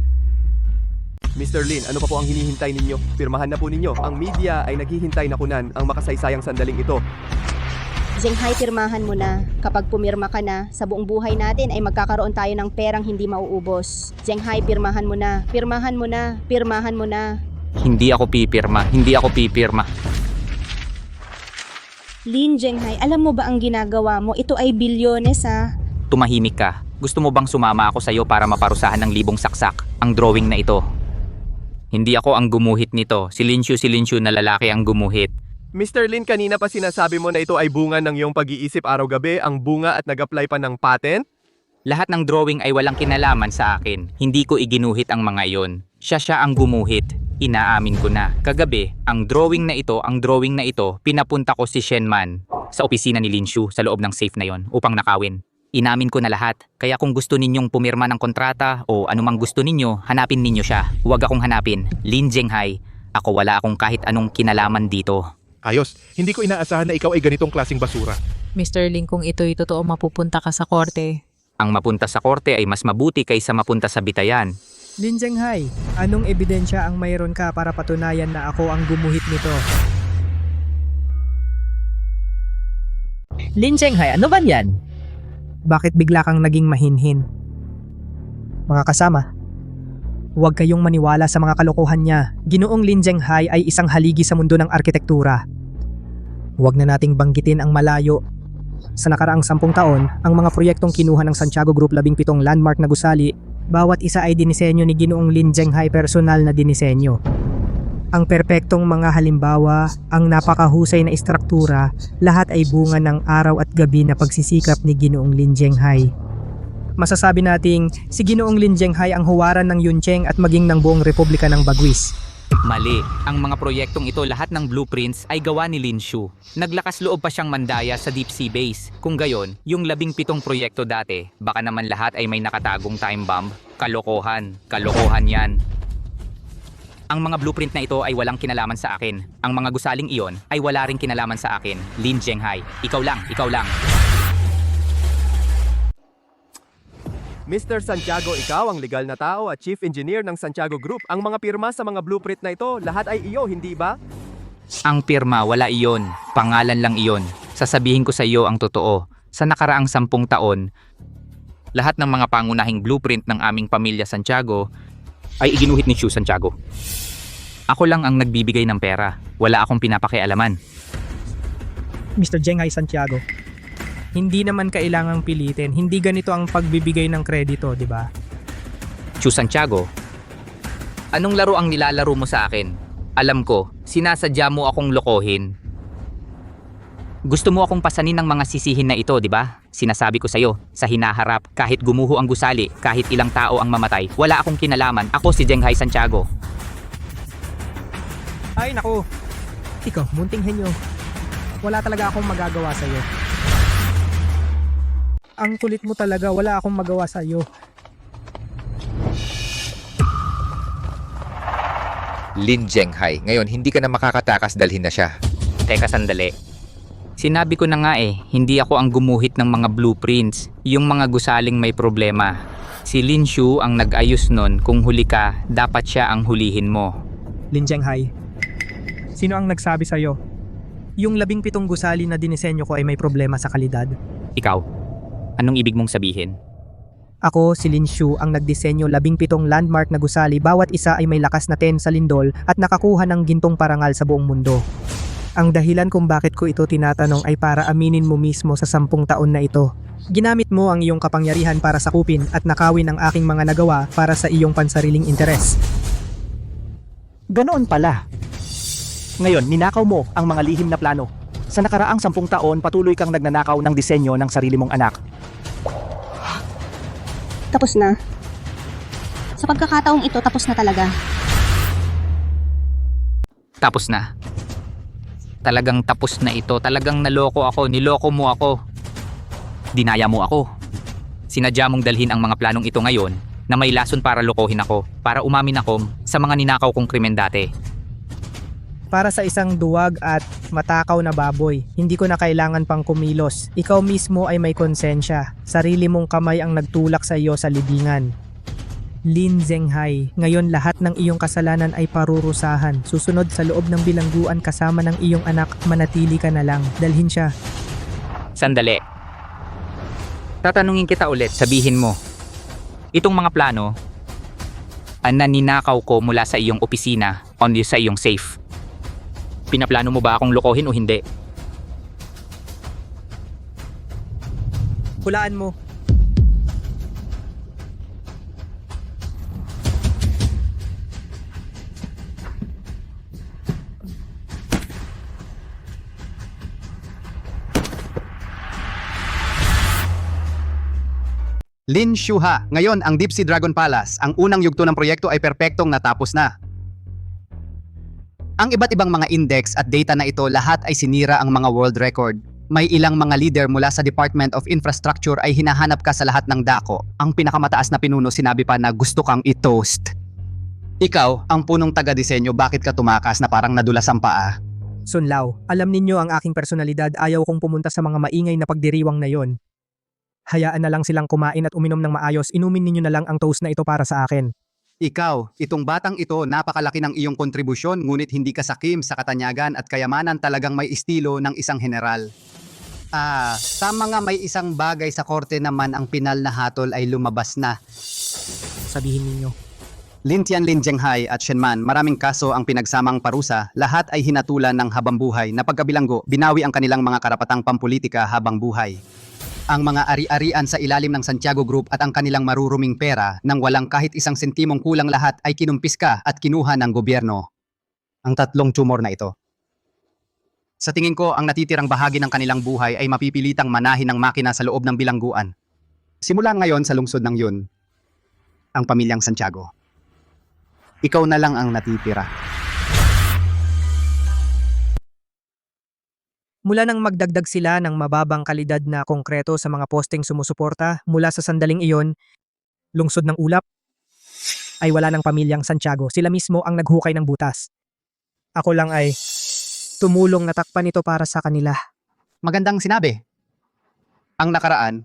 Mr. Lin, ano pa po ang hinihintay ninyo? Pirmahan na po ninyo. Ang media ay naghihintay na kunan ang makasaysayang sandaling ito. Zhenghai, pirmahan mo na. Kapag pumirma ka na, sa buong buhay natin ay magkakaroon tayo ng perang hindi mauubos. Zhenghai, pirmahan mo na. Pirmahan mo na. Pirmahan mo na. Hindi ako pipirma. Lin Zhenghai, alam mo ba ang ginagawa mo? Ito ay bilyones ha. Tumahimik ka. Gusto mo bang sumama ako sa iyo para maparusahan ng libong saksak ang drawing na ito? Hindi ako ang gumuhit nito. Si Lin Shu na lalaki ang gumuhit. Mr. Lin, kanina pa sinasabi mo na ito ay bunga ng iyong pag-iisip araw-gabi, ang bunga at nag-apply pa ng patent? Lahat ng drawing ay walang kinalaman sa akin. Hindi ko iginuhit ang mga iyon. Siya ang gumuhit. Inaamin ko na. Kagabi, ang drawing na ito, pinapunta ko si Shenman sa opisina ni Lin Shu sa loob ng safe na yon upang nakawin. Inamin ko na lahat. Kaya kung gusto ninyong pumirma ng kontrata o anumang gusto ninyo, hanapin ninyo siya. Huwag akong hanapin. Lin Zhenghai, ako wala akong kahit anong kinalaman dito. Ayos, hindi ko inaasahan na ikaw ay ganitong klaseng basura. Mr. Lin, kung ito'y totoo, mapupunta ka sa korte. Ang mapunta sa korte ay mas mabuti kaysa mapunta sa bitayan. Lin Zhenghai, anong ebidensya ang mayroon ka para patunayan na ako ang gumuhit nito? Lin Zhenghai, ano ba yan? Bakit bigla kang naging mahinhin? Mga kasama, huwag kayong maniwala sa mga kalokohan niya. Ginoong Lin Zhenghai ay isang haligi sa mundo ng arkitektura. Huwag na nating banggitin ang malayo. Sa nakaraang 10 taon, ang mga proyektong kinuha ng Santiago Group 17 landmark na gusali, bawat isa ay dinisenyo ni Ginoong Lin Zhenghai personal na dinisenyo. Ang perpektong mga halimbawa, ang napakahusay na istruktura, lahat ay bunga ng araw at gabi na pagsisikap ni Ginoong Lin Zhenghai. Masasabi nating si Ginoong Lin Zhenghai ang huwaran ng Yuncheng at maging ng buong Republika ng Bagwis. Mali. Ang mga proyektong ito lahat ng blueprints ay gawa ni Lin Shu. Naglakas loob pa siyang mandaya sa deep sea base. Kung gayon, yung 17 proyekto dati, baka naman lahat ay may nakatagong time bomb. Kalokohan. Kalokohan yan. Ang mga blueprint na ito ay walang kinalaman sa akin. Ang mga gusaling iyon ay wala ring kinalaman sa akin. Lin Zhenghai, ikaw lang, ikaw lang. Mr. Santiago, ikaw ang legal na tao at chief engineer ng Santiago Group. Ang mga pirma sa mga blueprint na ito, lahat ay iyo, hindi ba? Ang pirma, wala iyon. Pangalan lang iyon. Sasabihin ko sa iyo ang totoo. Sa nakaraang 10 taon, lahat ng mga pangunahing blueprint ng aming pamilya Santiago ay iginuhit ni Shu Santiago. Ako lang ang nagbibigay ng pera. Wala akong pinapakialaman. Mr. Zhenghai Santiago, hindi naman kailangang pilitin. Hindi ganito ang pagbibigay ng kredito, di ba? Shu Santiago, anong laro ang nilalaro mo sa akin? Alam ko, sinasadya mo akong lokohin. Gusto mo akong pasanin ng mga sisihin na ito, di ba? Sinasabi ko sa'yo, sa hinaharap, kahit gumuho ang gusali, kahit ilang tao ang mamatay, wala akong kinalaman. Ako si Zhenghai Santiago. Ay naku, ikaw, munting henyo. Wala talaga akong magagawa sa'yo. Ang kulit mo talaga, wala akong magawa sa'yo. Lin Zhenghai, ngayon hindi ka na makakatakas, dalhin na siya. Teka sandali. Sinabi ko na nga hindi ako ang gumuhit ng mga blueprints. Yung mga gusaling may problema. Si Lin Shu ang nag-ayos nun. Kung huli ka, dapat siya ang hulihin mo. Lin Zhenghai, sino ang nagsabi sa'yo? Yung 17 gusali na dinisenyo ko ay may problema sa kalidad. Ikaw, anong ibig mong sabihin? Ako, si Lin Shu, ang nagdisenyo 17 landmark na gusali. Bawat isa ay may lakas na 10 sa lindol at nakakuha ng gintong parangal sa buong mundo. Ang dahilan kung bakit ko ito tinatanong ay para aminin mo mismo sa 10 taon na ito. Ginamit mo ang iyong kapangyarihan para sakupin at nakawin ang aking mga nagawa para sa iyong pansariling interes. Ganoon pala. Ngayon, ninakaw mo ang mga lihim na plano. Sa nakaraang 10 taon, patuloy kang nagnanakaw ng disenyo ng sarili mong anak. Tapos na. Sa pagkakataong ito, tapos na talaga. Tapos na. Talagang tapos na ito. Talagang naloko ako. Niloko mo ako. Dinaya mo ako. Sinadya mong dalhin ang mga planong ito ngayon na may lason para lokohin ako. Para umamin ako sa mga ninakaw kong krimen dati. Para sa isang duwag at matakaw na baboy, hindi ko na kailangan pang kumilos. Ikaw mismo ay may konsensya. Sarili mong kamay ang nagtulak sa iyo sa libingan. Lin Zhenghai, ngayon lahat ng iyong kasalanan ay parurusahan. Susunod sa loob ng bilangguan kasama ng iyong anak, manatili ka na lang. Dalhin siya. Sandali. Tatanungin kita ulit, sabihin mo. Itong mga plano, naninakaw ko mula sa iyong opisina, only sa iyong safe. Pinaplano mo ba akong lokohin o hindi? Hulaan mo. Lin Shu ha, ngayon ang Deep Sea Dragon Palace, ang unang yugto ng proyekto ay perpektong natapos na. Ang iba't ibang mga index at data na ito lahat ay sinira ang mga world record. May ilang mga leader mula sa Department of Infrastructure ay hinahanap ka sa lahat ng dako. Ang pinakamataas na pinuno sinabi pa na gusto kang i-toast. Ikaw, ang punong taga-disenyo, bakit ka tumakas na parang nadulas ang paa? Sun Lao, alam ninyo ang aking personalidad, ayaw kong pumunta sa mga maingay na pagdiriwang na yon. Hayaan na lang silang kumain at uminom ng maayos, inumin ninyo na lang ang toast na ito para sa akin. Ikaw, itong batang ito, napakalaki ng iyong kontribusyon ngunit hindi ka sakim sa katanyagan at kayamanan, talagang may estilo ng isang general. Tama nga, may isang bagay sa korte naman, ang pinal na hatol ay lumabas na. Sabihin ninyo, Lintian Lin Zhenghai at Shenman, maraming kaso ang pinagsamang parusa, lahat ay hinatulan ng habang buhay na pagkabilanggo, binawi ang kanilang mga karapatang pampolitika habang buhay. Ang mga ari-arian sa ilalim ng Santiago Group at ang kanilang maruruming pera nang walang kahit isang sentimong kulang lahat ay kinumpiska at kinuha ng gobyerno. Ang tatlong tumor na ito. Sa tingin ko, ang natitirang bahagi ng kanilang buhay ay mapipilitang manahin ng makina sa loob ng bilangguan. Simula ngayon sa lungsod ng yun, ang pamilyang Santiago. Ikaw na lang ang natitira. Mula nang magdagdag sila ng mababang kalidad na konkreto sa mga posting sumusuporta, mula sa sandaling iyon, lungsod ng ulap, ay wala ng pamilyang Santiago. Sila mismo ang naghukay ng butas. Ako lang ay tumulong na takpan ito para sa kanila. Magandang sinabi. Ang nakaraan,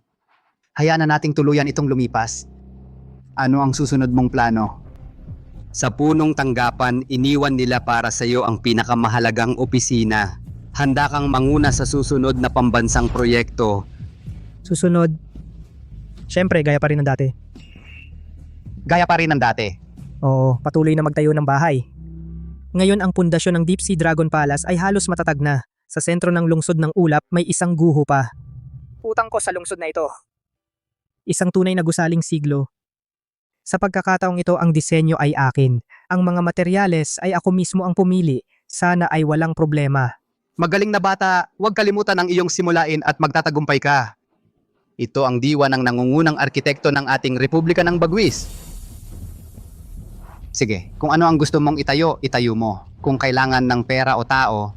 hayaan na nating tuluyan itong lumipas. Ano ang susunod mong plano? Sa punong tanggapan, iniwan nila para sa iyo ang pinakamahalagang opisina. Handa kang manguna sa susunod na pambansang proyekto. Susunod, syempre gaya pa rin ng dati. Gaya pa rin ng dati. Oo, patuloy na magtayo ng bahay. Ngayon ang pundasyon ng Deep Sea Dragon Palace ay halos matatag na. Sa sentro ng lungsod ng ulap may isang guho pa. Utang ko sa lungsod na ito. Isang tunay na gusaling siglo. Sa pagkakataong ito, ang disenyo ay akin. Ang mga materyales ay ako mismo ang pumili. Sana ay walang problema. Magaling na bata, huwag kalimutan ang iyong simulain at magtatagumpay ka. Ito ang diwa ng nangungunang arkitekto ng ating Republika ng Bagwis. Sige, kung ano ang gusto mong itayo, itayo mo. Kung kailangan ng pera o tao,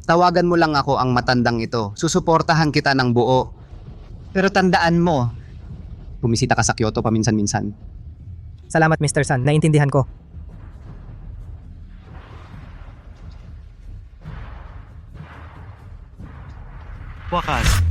tawagan mo lang ako ang matandang ito. Susuportahan kita ng buo. Pero tandaan mo, bumisita ka sa Kyoto paminsan-minsan. Salamat Mr. San, naintindihan ko. Wakas,